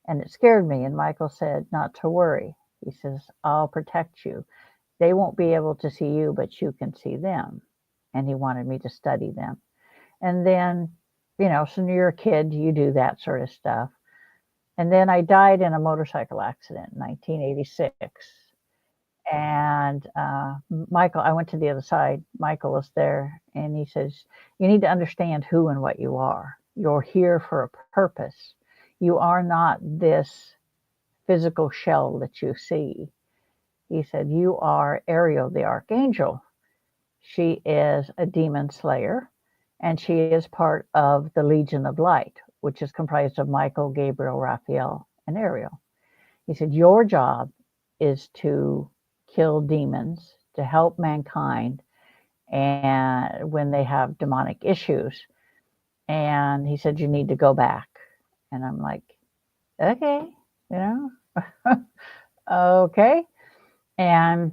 and it scared me. And Michael said, "Not to worry." He says, "I'll protect you. They won't be able to see you, but you can see them." And he wanted me to study them. And then, so when you're a kid, you do that sort of stuff. And then I died in a motorcycle accident in 1986. And Michael, I went to the other side. Michael was there, and he says, "You need to understand who and what you are. You're here for a purpose. You are not this physical shell that you see." He said, "You are Ariel, the archangel. She is a demon slayer, and she is part of the Legion of Light, which is comprised of Michael, Gabriel, Raphael, and Ariel." He said, "Your job is to kill demons, to help mankind, and when they have demonic issues." And he said, "You need to go back." And I'm like, okay, you know, okay. And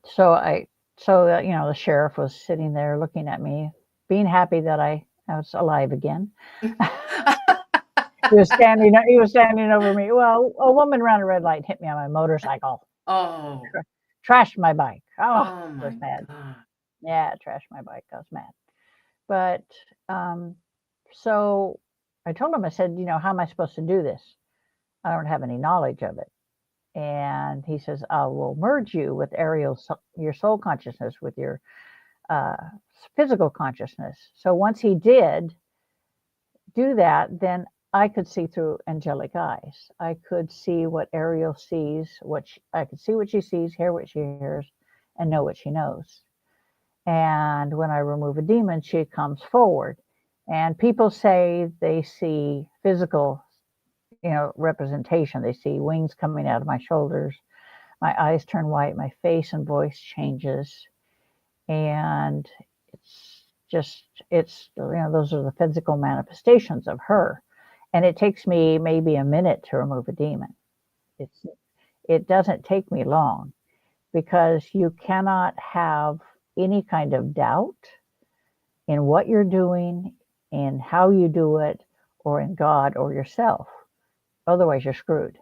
so the sheriff was sitting there looking at me, being happy that I was alive again. He was standing over me. Well, a woman ran a red light, hit me on my motorcycle,
Oh,
trashed my bike. Oh,
oh
I was
my
mad.
God.
Yeah, trashed my bike. I was mad. But um, so I told him, I said, how am I supposed to do this? I don't have any knowledge of it. And he says, "I will merge you with your soul consciousness, with your uh, physical consciousness." So once he did do that, then I could see through angelic eyes. I could see what Ariel sees, I could see what she sees, hear what she hears, and know what she knows. And when I remove a demon, she comes forward. And people say they see physical, representation. They see wings coming out of my shoulders. My eyes turn white. My face and voice changes. And those are the physical manifestations of her. And it takes me maybe a minute to remove a demon. It's, it doesn't take me long, because you cannot have any kind of doubt in what you're doing, in how you do it, or in God or yourself. Otherwise, you're screwed.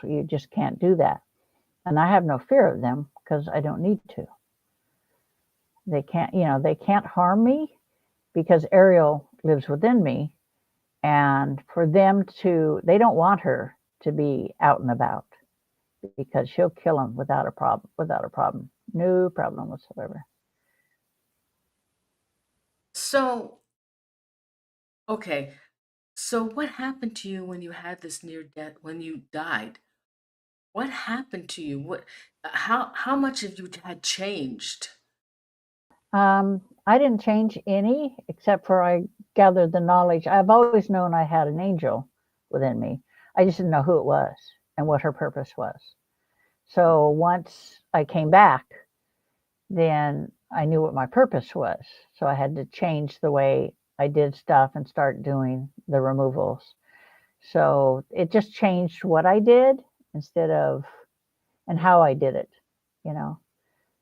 You just can't do that. And I have no fear of them because I don't need to. They can't harm me because Ariel lives within me. And for them they don't want her to be out and about, because she'll kill them without a problem, no problem whatsoever.
So, okay. So what happened to you when you had this near death, when you died? What happened to you? How much of you had changed?
I didn't change any, except for I gathered the knowledge. I've always known I had an angel within me. I just didn't know who it was and what her purpose was. So once I came back, then I knew what my purpose was. So I had to change the way I did stuff and start doing the removals. So it just changed what I did instead of and how I did it, you know.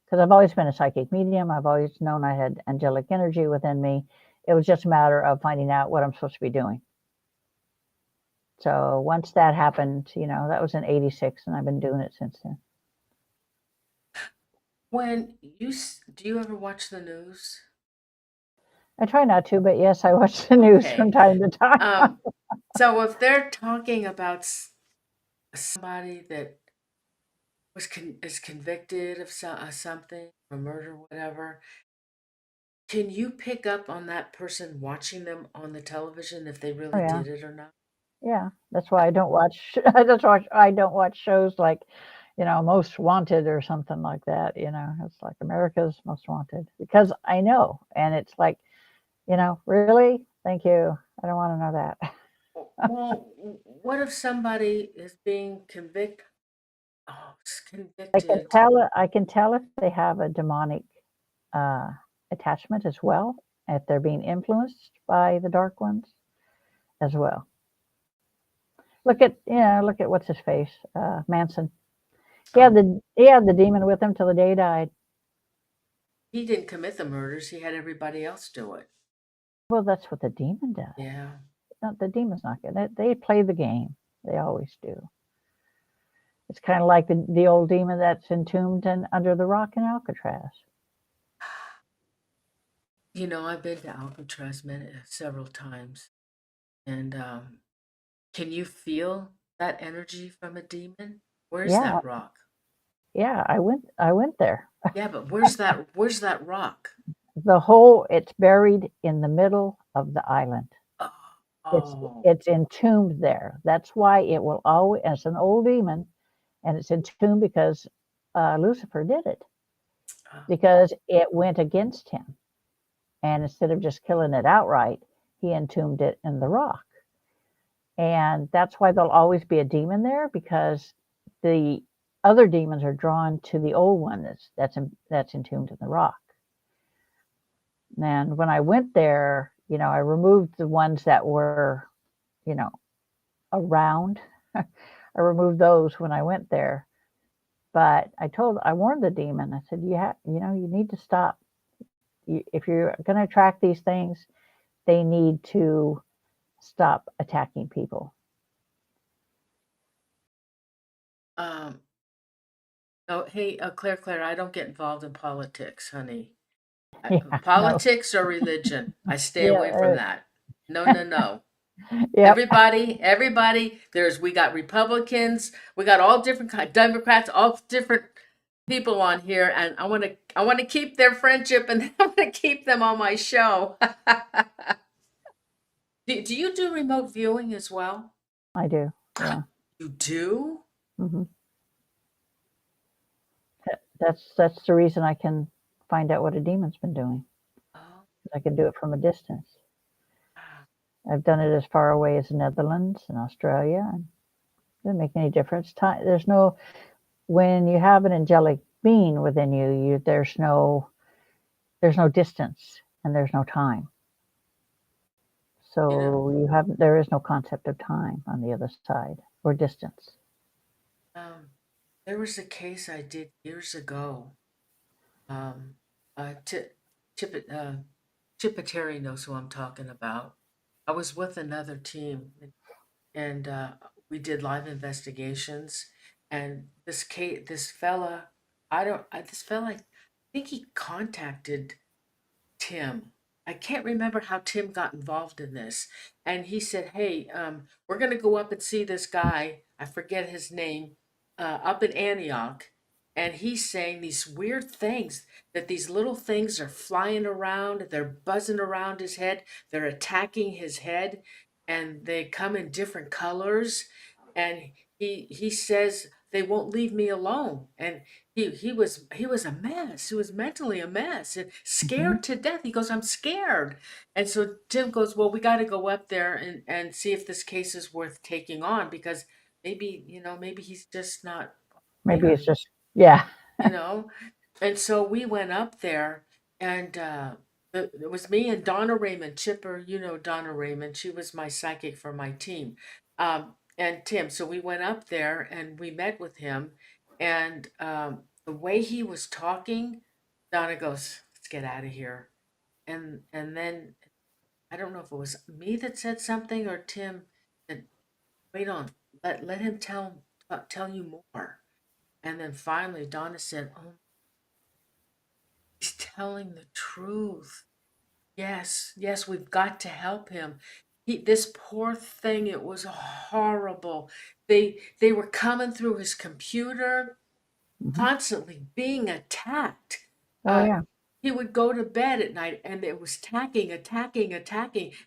Because I've always been a psychic medium. I've always known I had angelic energy within me. It was just a matter of finding out what I'm supposed to be doing. So once that happened, that was in '86, and I've been doing it since then.
Do you ever watch the news?
I try not to, but yes, I watch the news from
Okay.
time to time.
Um, so if they're talking about somebody that is convicted of something, a murder, whatever, can you pick up on that person watching them on the television if they
Oh
really
yeah,
did it or not?
yeah. That's why I don't watch. That's why I don't watch shows like, Most Wanted or something like that. It's like America's Most Wanted, because I know, and it's like, really, thank you. I don't want to know that.
Well, what if somebody is being convicted? Oh, is
I can
convicted.
tell. I can tell if they have a demonic uh, attachment as well, if they're being influenced by the dark ones as well. Look at what's his face, Manson.
Oh,
He had the demon with him till the day he died.
he didn't commit the murders. He had everybody else do it.
Well, that's what the demon does.
Yeah.
The demon's not good. They play the game. They always do. It's kind of like the old demon that's entombed under the rock in Alcatraz.
I've been to Alcatraz several times, and can you feel that energy from a demon? Where's
Yeah,
that rock?
Yeah, I went there.
Yeah, but where's that rock?
It's buried in the middle of the island. It's
Oh,
it's entombed there. That's why it will always. It's an old demon, and it's entombed because Lucifer did it
oh,
because it went against him, and instead of just killing it outright, he entombed it in the rock, and that's why there'll always be a demon there because the other demons are drawn to the old one that's entombed in the rock. And when I went there, I removed the ones that were, you know, around. I removed those when I went there. But I warned the demon. I said, you need to stop. If you're going to attract these things, they need to stop attacking people.
um, oh, hey, Claire, I don't get involved in politics, honey.
Yeah, no,
Politics or religion, I stay away from
yeah,
that. No, no, no.
yep,
Everybody, we got Republicans, we got all different Democrats, all different people on here, and I want to keep their friendship, and I want to keep them on my show. Do you do remote viewing as well?
I do. Yeah.
You do?
hmm That's the reason I can find out what a demon's been doing.
Oh,
I can do it from a distance.
wow.
I've done it as far away as the Netherlands and Australia, and it doesn't make any difference. There's no when you have an angelic being within you, there's no distance and there's no time.
You know,
There is no concept of time on the other side or distance.
um, there was a case I did years ago. Um, Chip, Chippeteri knows who I'm talking about. I was with another team, and we did live investigations. And this fella, this fella, I think he contacted Tim. I can't remember how Tim got involved in this. And he said, "Hey, we're going to go up and see this guy. I forget his name, up in Antioch." And he's saying these weird things that these little things are flying around, they're buzzing around his head, they're attacking his head, and they come in different colors. And he says they won't leave me alone. And he was a mess. He was mentally a mess and
hmm
scared to death. He goes, "I'm scared." And so Tim goes, "Well, we got to go up there and see if this case is worth taking on because maybe he's just not
Maybe
there,
it's just yeah.
you know." And so we went up there, and it was me and Donna Raymond, Chipper. Donna Raymond. She was my psychic for my team, and Tim. So we went up there and we met with him, and the way he was talking, Donna goes, "Let's get out of here." And then I don't know if it was me that said something or Tim that wait on, let him tell you more. And then finally Donna said, "Oh, he's telling the truth. Yes, yes, we've got to help him. This poor thing, it was horrible. They were coming through his computer,
hmm
constantly being attacked.
Oh
Uh,
yeah.
he would go to bed at night, and it was attacking.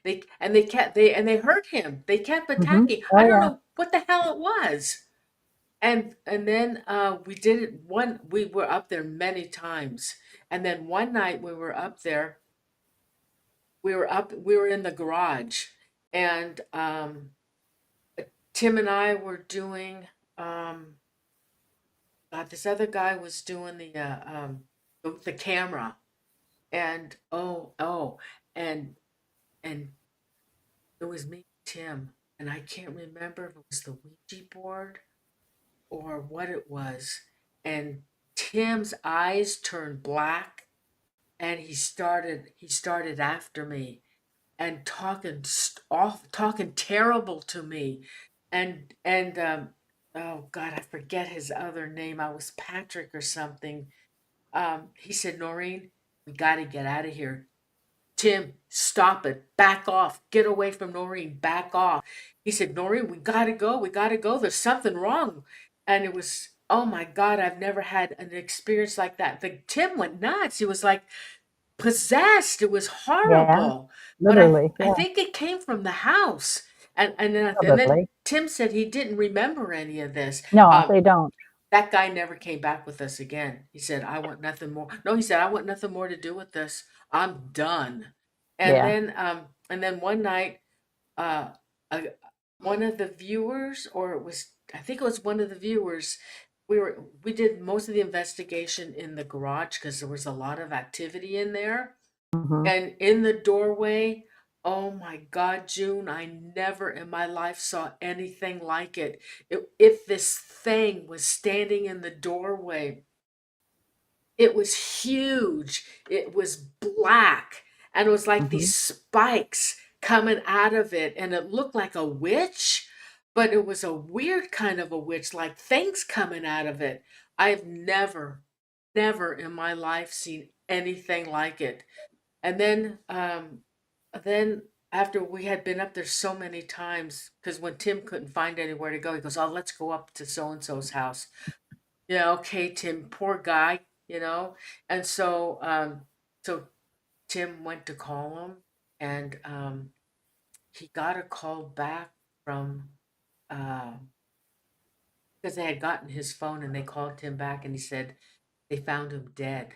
They hurt him. They kept attacking. I
Oh
don't
yeah.
know what the hell it was. And then we did it one. We were up there many times, and then one night we were up there. We were in the garage, and Tim and I were doing. This other guy was doing the camera, and and and it was me, Tim, and I can't remember if it was the Ouija board or what it was. And Tim's eyes turned black, and he started after me and talking terrible to me, and oh God, I forget his other name. I was Patrick or something. He said, "Norene, we got to get out of here. Tim, stop it. Back off. Get away from Noreen. Back off." He said, "Noreen, we gotta go. We gotta go. There's something wrong." And it was Oh my God, I've never had an experience like that. The Tim went nuts. He was like possessed. It was
Yeah,
horrible. But
literally.
I
Yeah,
think it came from the house. And then
probably.
Tim said he didn't remember any of this.
No,
Um,
they don't.
that guy never came back with us again. He said, I want nothing more. No, he said, I want nothing more to do with this. I'm done. And
Yeah.
then one night, uh, uh, one of the viewers, or it was, I think it was one of the viewers, we did most of the investigation in the garage because there was a lot of activity in there.
Hmm.
And in the doorway, oh my God, June, I never in my life saw anything like it. If this thing was standing in the doorway, it was huge. It was black. And it was like
Hmm.
these spikes coming out of it. And it looked like a witch, but it was a weird kind of a witch, like things coming out of it. I've never in my life seen anything like it. And then after we had been up there so many times, because when Tim couldn't find anywhere to go, he goes, "Oh, let's go up to so and so's house." Yeah, okay, Tim, poor guy, you know. And so Tim went to call him, and he got a call back from uh, because they had gotten his phone, and they called Tim back, and he said they found him dead.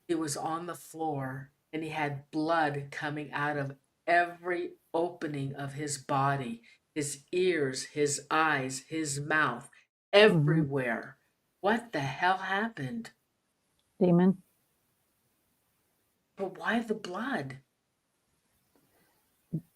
He was on the floor and he had blood coming out of every opening of his body, his ears, his eyes, his mouth,
Hmm.
everywhere. What the hell happened?
Demon.
But why the blood?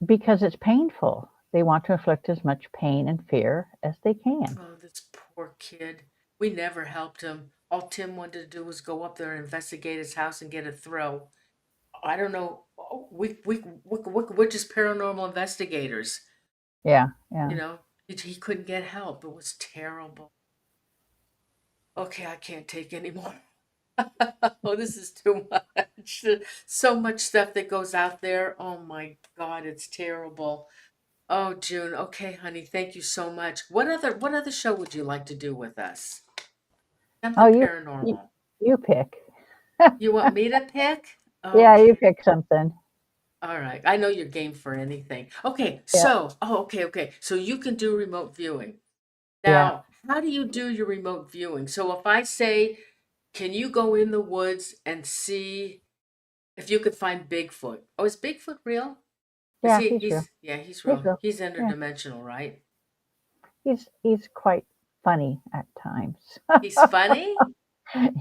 Because it's painful. They want to inflict as much pain and fear as they can.
Oh, this poor kid. We never helped him. All Tim wanted to do was go up there and investigate his house and get a thrill. I don't know. We're just paranormal investigators.
Yeah,
You
yeah.
know, he couldn't get help. It was terrible. Okay, I can't take anymore. Oh, this is too much. So much stuff that goes out there. Oh my God, it's terrible. Oh, June. Okay, honey, thank you so much. What other show would you like to do with us?
Oh,
Something
you
paranormal.
you pick.
You want me to pick?
Yeah, you
Okay.
pick something.
All right. I know you're game for anything. Okay,
Yeah,
okay. So you can do remote viewing.
yeah,
Now, how do you do your remote viewing? So if I say, can you go in the woods and see if you could find Bigfoot? Oh, is Bigfoot real? Is
yeah.
he?
He's real.
Yeah, he's
He's
real.
real.
He's
Yeah,
interdimensional, right?
he's quite funny at times.
He's funny.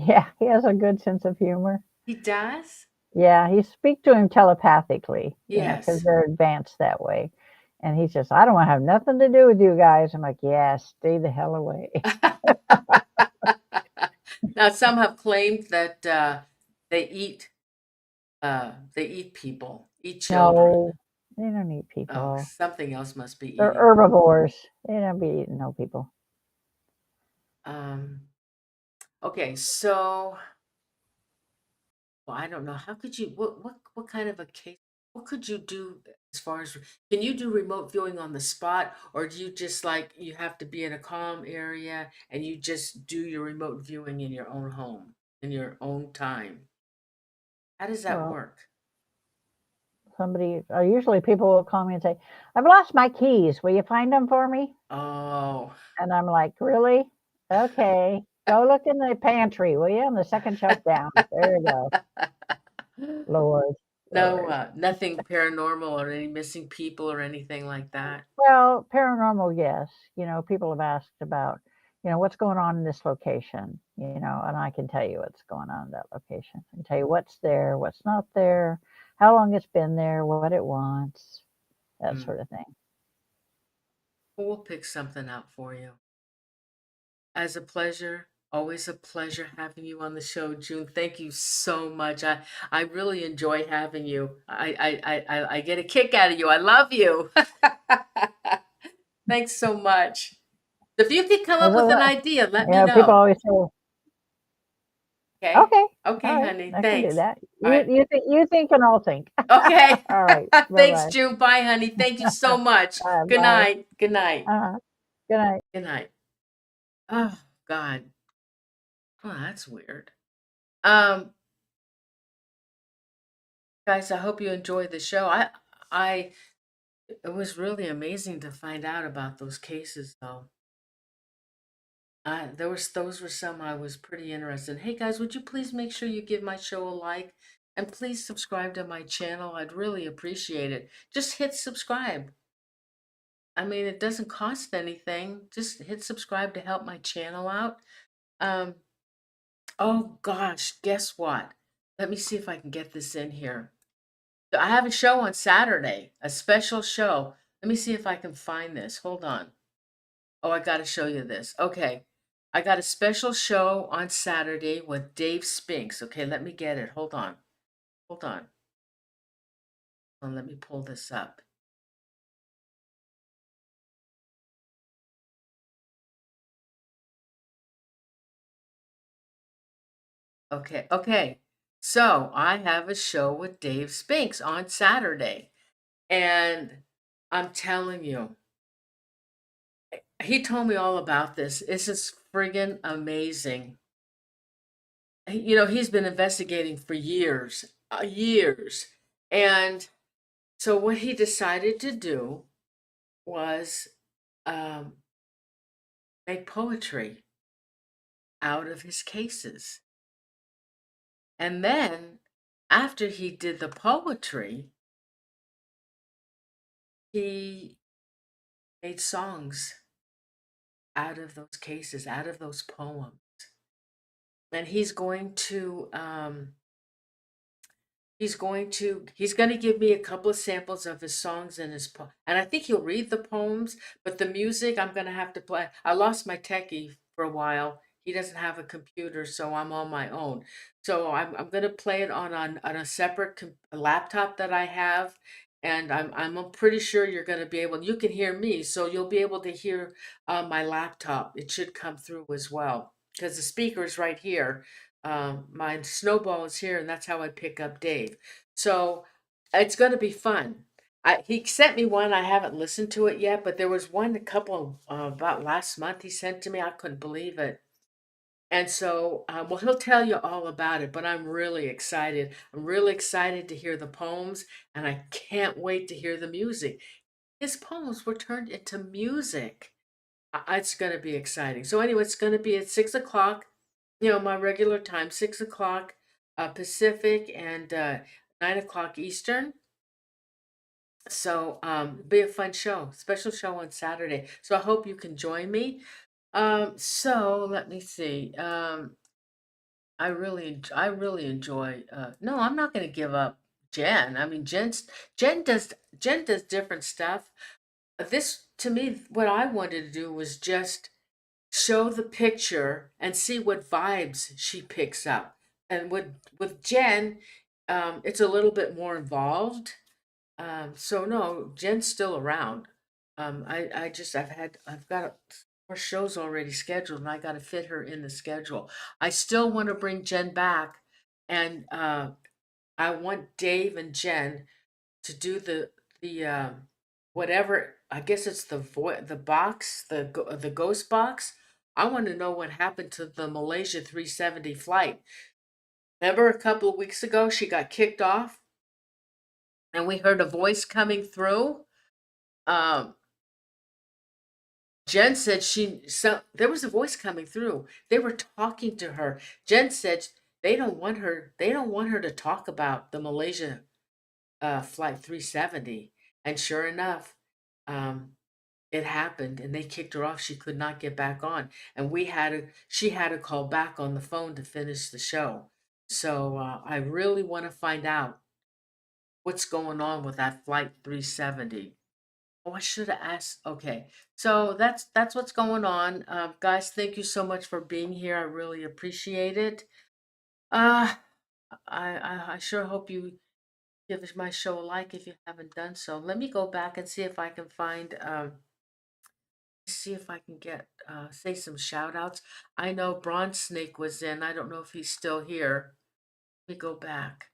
Yeah, he has a good sense of humor.
He does.
Yeah, you speak to him telepathically, because
Yes.
they're advanced that way. And he's just, I don't want to have nothing to do with you guys. I'm like, yeah, stay the hell away.
Now, some have claimed that they eat they eat people, eat children.
No, they don't eat
Oh,
people.
something else must be
They're
eating them.
herbivores. They don't be eating no people.
Um, okay, so well, I don't know. How could you? What kind of a case? What could you do as far as can you do remote viewing on the spot, or do you just like you have to be in a calm area and you just do your remote viewing in your own home in your own time? How does that
Well,
work?
usually people will call me and say, I've lost my keys. Will you find them for me?
Oh,
And I'm like, really? Okay. Go look in the pantry, will you? On the second shelf down. There you go. Lord,
no,
Lord.
nothing paranormal or any missing people or anything like that.
Well, paranormal, yes. People have asked about, what's going on in this location, and I can tell you what's going on in that location. I can tell you what's there, what's not there, how long it's been there, what it wants, that
Mm.
sort of thing.
We'll pick something out for you. As a pleasure, always a pleasure having you on the show, June. Thank you so much. I really enjoy having you. I get a kick out of you. I love you. Thanks so much. If you could come
There's
up
a
with an
lot,
idea, let me
people
know.
always say,
Okay.
okay, all
Okay,
right,
honey.
I can do
Thanks.
that.
All
You
right.
you think you think and I'll think.
Okay.
All right, bye
Thanks,
bye.
June. Bye, honey. Thank you so much. Good
Bye.
night. Good night.
Uh-huh. Good night.
Good night. Ah. God. Oh, that's weird. Um, guys, I hope you enjoyed the show. I, it was really amazing to find out about those cases, though. Those were some I was pretty interested in. Hey guys, would you please make sure you give my show a like and please subscribe to my channel? I'd really appreciate it. Just hit subscribe. I mean, it doesn't cost anything. Just hit subscribe to help my channel out. Um, oh gosh, guess what? Let me see if I can get this in here. I have a show on Saturday, a special show. Let me see if I can find this. Hold on. Oh, I got to show you this. Okay. I got a special show on Saturday with Dave Spinks. Okay, let me get it. Hold on. Hold on. Let me pull this up. Okay, okay. So I have a show with Dave Spinks on Saturday. And I'm telling you, he told me all about this. This is friggin' amazing. You know, he's been investigating for years, years. And so what he decided to do was um, make poetry out of his cases. And then after he did the poetry, he made songs out of those cases, out of those poems. And he's going to give me a couple of samples of his songs and and I think he'll read the poems, but the music I'm going to have to play. I lost my techie for a while. He doesn't have a computer, so I'm on my own. So I'm going to play it on a separate laptop that I have, and I'm pretty sure you're going to be able. You can hear me, so you'll be able to hear my laptop. It should come through as well because the speaker is right here. My snowball is here, and that's how I pick up Dave. So it's going to be fun. He sent me one. I haven't listened to it yet, but there was one a couple about last month he sent to me. I couldn't believe it. And so, well, he'll tell you all about it, but I'm really excited. I'm really excited to hear the poems, and I can't wait to hear the music. His poems were turned into music. It's going to be exciting. So anyway, it's going to be at 6 o'clock, you know, my regular time, 6 o'clock Pacific and 9 o'clock Eastern. So be a fun show, special show on Saturday. So I hope you can join me. So let me see. I really enjoy. No, I'm not going to give up Jen. I mean, Jen does different stuff. This to me, what I wanted to do was just show the picture and see what vibes she picks up. And with Jen, it's a little bit more involved. So no, Jen's still around. I've got more shows already scheduled, and I got to fit her in the schedule. I still want to bring Jen back, and I want Dave and Jen to do the whatever. I guess it's the box, the ghost box. I want to know what happened to the Malaysia 370 flight. Remember a couple of weeks ago she got kicked off, and we heard a voice coming through. Um, Jen said there was a voice coming through. They were talking to her. Jen said they don't want her. They don't want her to talk about the Malaysia flight 370. And sure enough, um, it happened, and they kicked her off. She could not get back on, and she had to call back on the phone to finish the show. So I really want to find out what's going on with that flight 370. Oh, I should have asked. Okay, so that's what's going on, guys. Thank you so much for being here. I really appreciate it. Uh, I sure hope you give my show a like if you haven't done so. Let me go back and see if I can find see if I can get say some shout outs. I know Bronze Snake was in. I don't know if he's still here. Let me go back.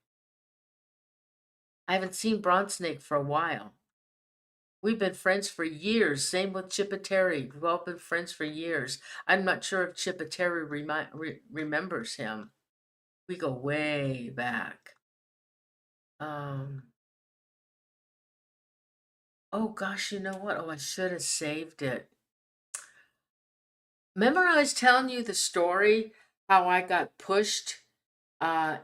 I haven't seen Bronze Snake for a while. We've been friends for years. Same with Chippeteri. We've all been friends for years. I'm not sure if Chippeteri remembers him. We go way back. Um, oh gosh, you know what? Oh, I should have saved it. Remember I was telling you the story how I got pushed and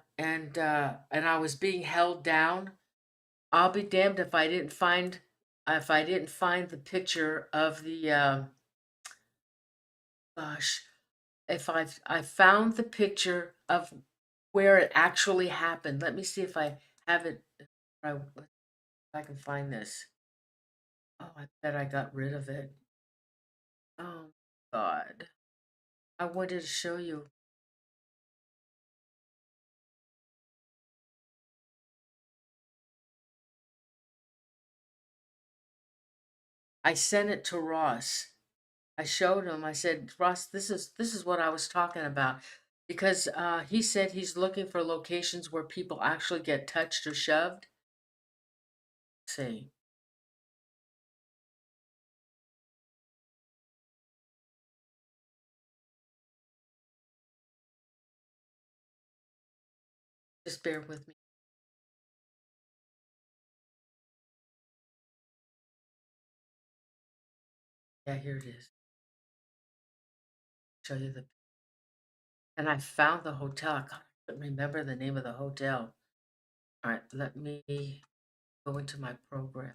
I was being held down? I'll be damned if I didn't find the picture of the gosh, if I found the picture of where it actually happened. Let me see if I have it. If I can find this. Oh, I bet I got rid of it. Oh God, I wanted to show you. I sent it to Ross. I showed him. I said, Ross, this is what I was talking about, because he said he's looking for locations where people actually get touched or shoved. See, just bear with me. Yeah, here it is. Show you the. And I found the hotel. I couldn't remember the name of the hotel. All right, let me go into my program.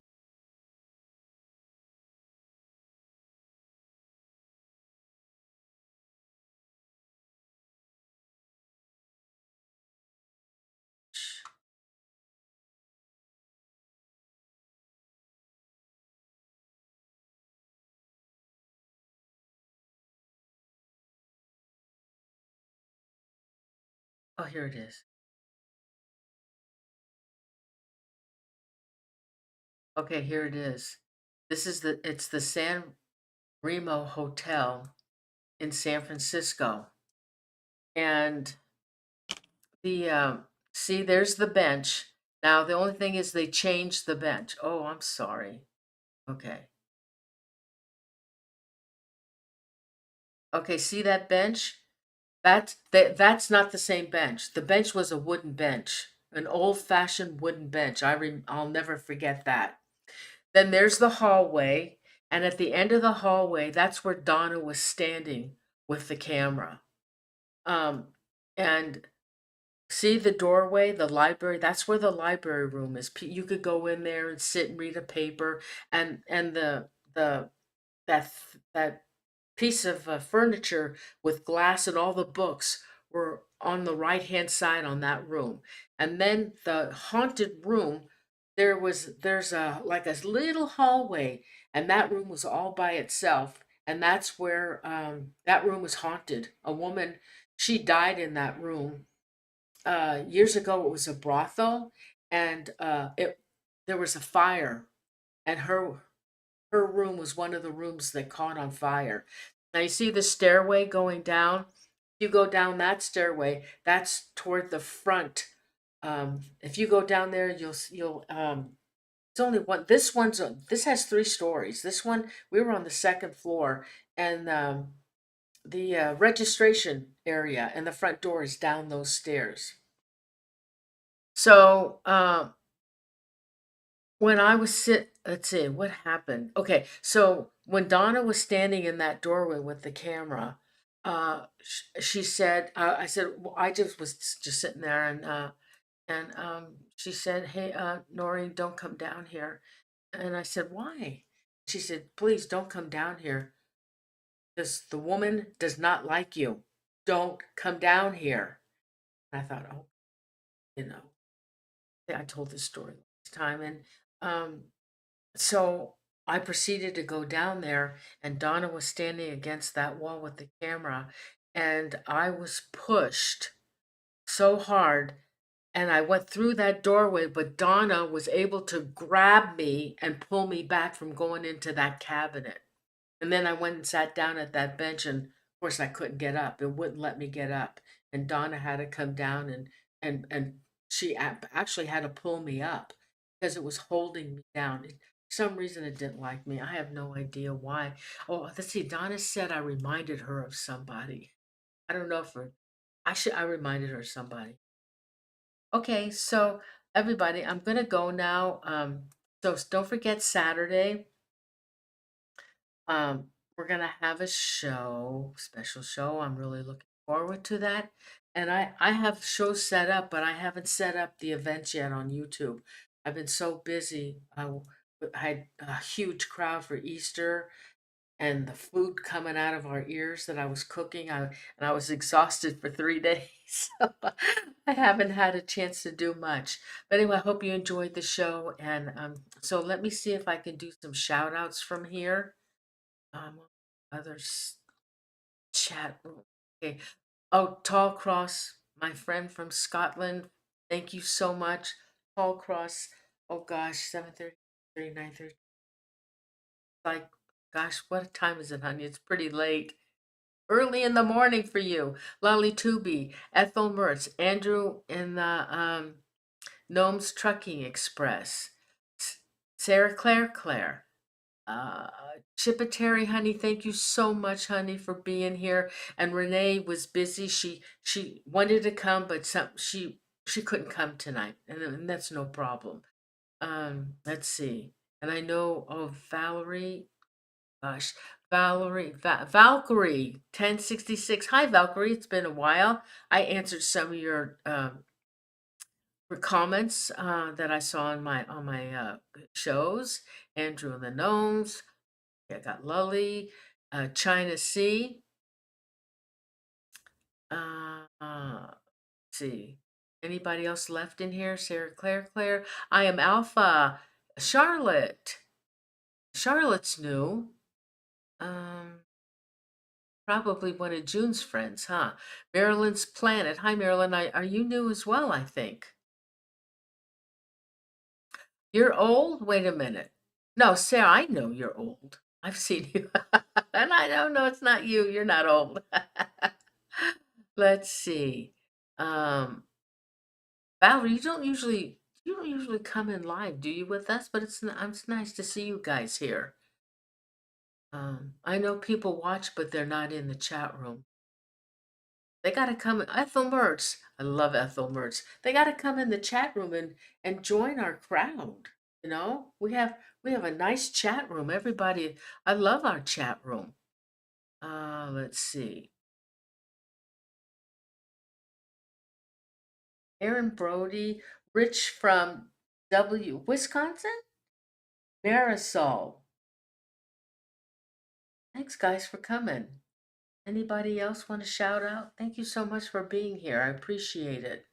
Oh, here it is. Okay, here it is. It's the San Remo Hotel in San Francisco. And the see, there's the bench. Now the only thing is they changed the bench. Oh, I'm sorry. Okay. Okay, see that bench? That's not the same bench. The bench was a wooden bench, an old-fashioned wooden bench. I'll never forget that. Then there's the hallway, and at the end of the hallway, that's where Donna was standing with the camera. Um, and see the doorway, the library, that's where the library room is. You could go in there and sit and read a paper, and the that piece of furniture with glass and all the books were on the right hand side on that room. And then the haunted room, there's a like a little hallway, and that room was all by itself. And that's where that room was haunted. A woman, she died in that room years ago. It was a brothel, and it there was a fire, and her room was one of the rooms that caught on fire. Now you see the stairway going down. You go down that stairway. That's toward the front. If you go down there, you'll. It's only one. This has 3 stories. This one we were on the second floor, and the registration area and the front door is down those stairs. So when I was let's see what happened. Okay, so when Donna was standing in that doorway with the camera, she said, I said, well, I just was just sitting there, and she said, "Hey, Noreen, don't come down here." And I said, "Why?" She said, "Please don't come down here. The woman does not like you. Don't come down here." And I thought, oh, you know, I told this story last time, and um, so I proceeded to go down there, and Donna was standing against that wall with the camera, and I was pushed so hard, and I went through that doorway, but Donna was able to grab me and pull me back from going into that cabinet. And then I went and sat down at that bench, and of course I couldn't get up. It wouldn't let me get up, and Donna had to come down and she actually had to pull me up because it was holding me down. some reason it didn't like me. I have no idea why. Oh, let's see. Donna said I reminded her of somebody. I don't know if I reminded her of somebody. Okay, so everybody, I'm gonna go now. So don't forget Saturday. We're gonna have a show, special show. I'm really looking forward to that. And I have shows set up, but I haven't set up the events yet on YouTube. I've been so busy. I had a huge crowd for Easter and the food coming out of our ears that I was cooking. And I was exhausted for 3 days. So I haven't had a chance to do much. But anyway, I hope you enjoyed the show. And so let me see if I can do some shout outs from here. Um, others chat room. Okay. Oh, Tall Cross, my friend from Scotland. Thank you so much. Tall Cross. Oh gosh, 7:33, 9:30. Like, gosh, what time is it, honey? It's pretty late. Early in the morning for you. Lolly Tubi, Ethel Mertz, Andrew in the Gnomes Trucking Express, Sarah Claire. Uh, Chippetary, honey, thank you so much, honey, for being here. And Renee was busy. She wanted to come, but she couldn't come tonight, and that's no problem. Let's see. And I know, oh, Valerie, gosh, Valkyrie 1066. Hi, Valkyrie. It's been a while. I answered some of your comments that I saw on my shows. Andrew and the Gnomes. I got Lully, China Sea. Let's see. Anybody else left in here? Sarah Claire. I am Alpha. Charlotte. Charlotte's new. Um, Probably one of June's friends, huh? Marilyn's Planet. Hi, Marilyn. Are you new as well? I think. You're old? Wait a minute. No, Sarah, I know you're old. I've seen you. And I don't know, it's not you. You're not old. Let's see. Um, Valerie, you don't usually come in live, do you, with us? But it's nice to see you guys here. I know people watch, but they're not in the chat room. They gotta come. Ethel Mertz. I love Ethel Mertz. They gotta come in the chat room and join our crowd. You know, we have a nice chat room. Everybody, I love our chat room. Let's see. Aaron Brody, Rich from Wisconsin. Marisol. Thanks, guys, for coming. Anybody else want to shout out? Thank you so much for being here. I appreciate it.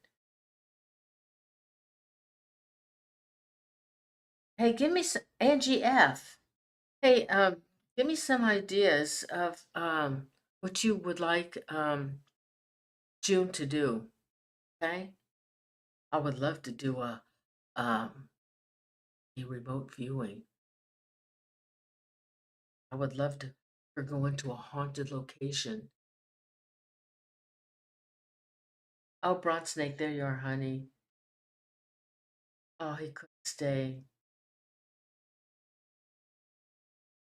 Hey, give me some Angie F. Hey, give me some ideas of what you would like June to do. Okay, I would love to do um a remote viewing. I would love to for go into a haunted location. Oh, Broad Snake, there you are, honey. Oh, he couldn't stay.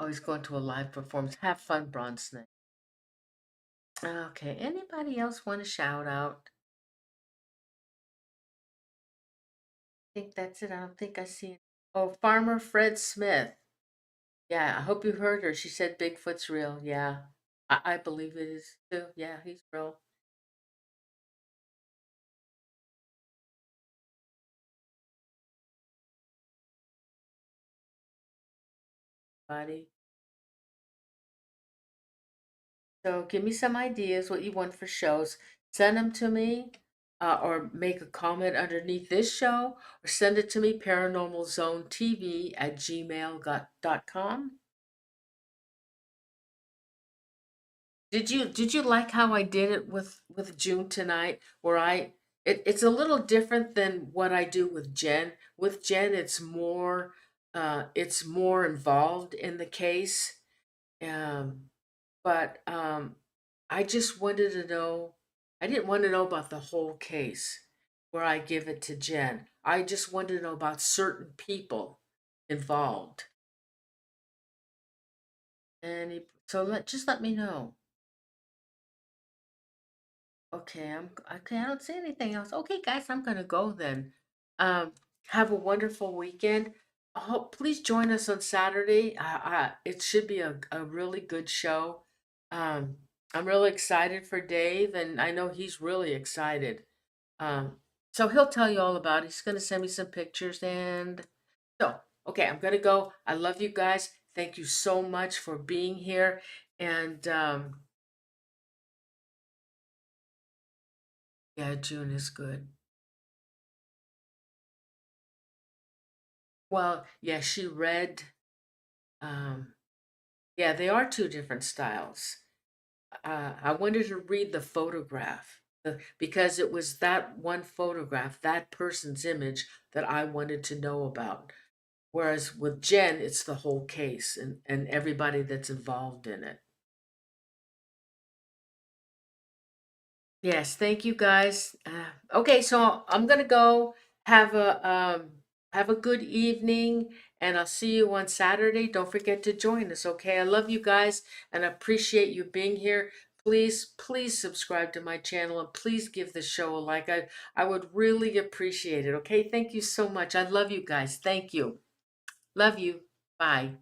Oh, he's going to a live performance. Have fun, Broad Snake. Okay, anybody else want to shout out? I think that's it. I don't think I see it. Oh, Farmer Fred Smith. Yeah, I hope you heard her. She said Bigfoot's real. Yeah, I believe it is too. Yeah, he's real. Buddy. So give me some ideas what you want for shows. Send them to me, or make a comment underneath this show, or send it to me, paranormalzonetv@gmail.com. Did you like how I did it with June tonight? Where it's a little different than what I do with Jen. With Jen, it's more involved in the case. Um, but I just wanted to know. I didn't want to know about the whole case where I give it to Jen. I just wanted to know about certain people involved. So just let me know. Okay, okay. I don't see anything else. Okay, guys, I'm gonna go then. Um, have a wonderful weekend. Please join us on Saturday. It should be a really good show. Um, I'm really excited for Dave, and I know he's really excited. Um, so he'll tell you all about it. He's gonna send me some pictures, and so okay, I'm gonna go. I love you guys. Thank you so much for being here, and yeah, June is good. Well, yeah, she read. Um, yeah, they are two different styles. I wanted to read the photograph because it was that one photograph, that person's image that I wanted to know about. Whereas with Jen, it's the whole case and everybody that's involved in it. Yes, thank you guys. Okay, so I'm gonna go have a good evening, and I'll see you on Saturday. Don't forget to join us, okay? I love you guys and I appreciate you being here. Please subscribe to my channel and please give the show a like. I would really appreciate it, okay? Thank you so much. I love you guys. Thank you. Love you. Bye.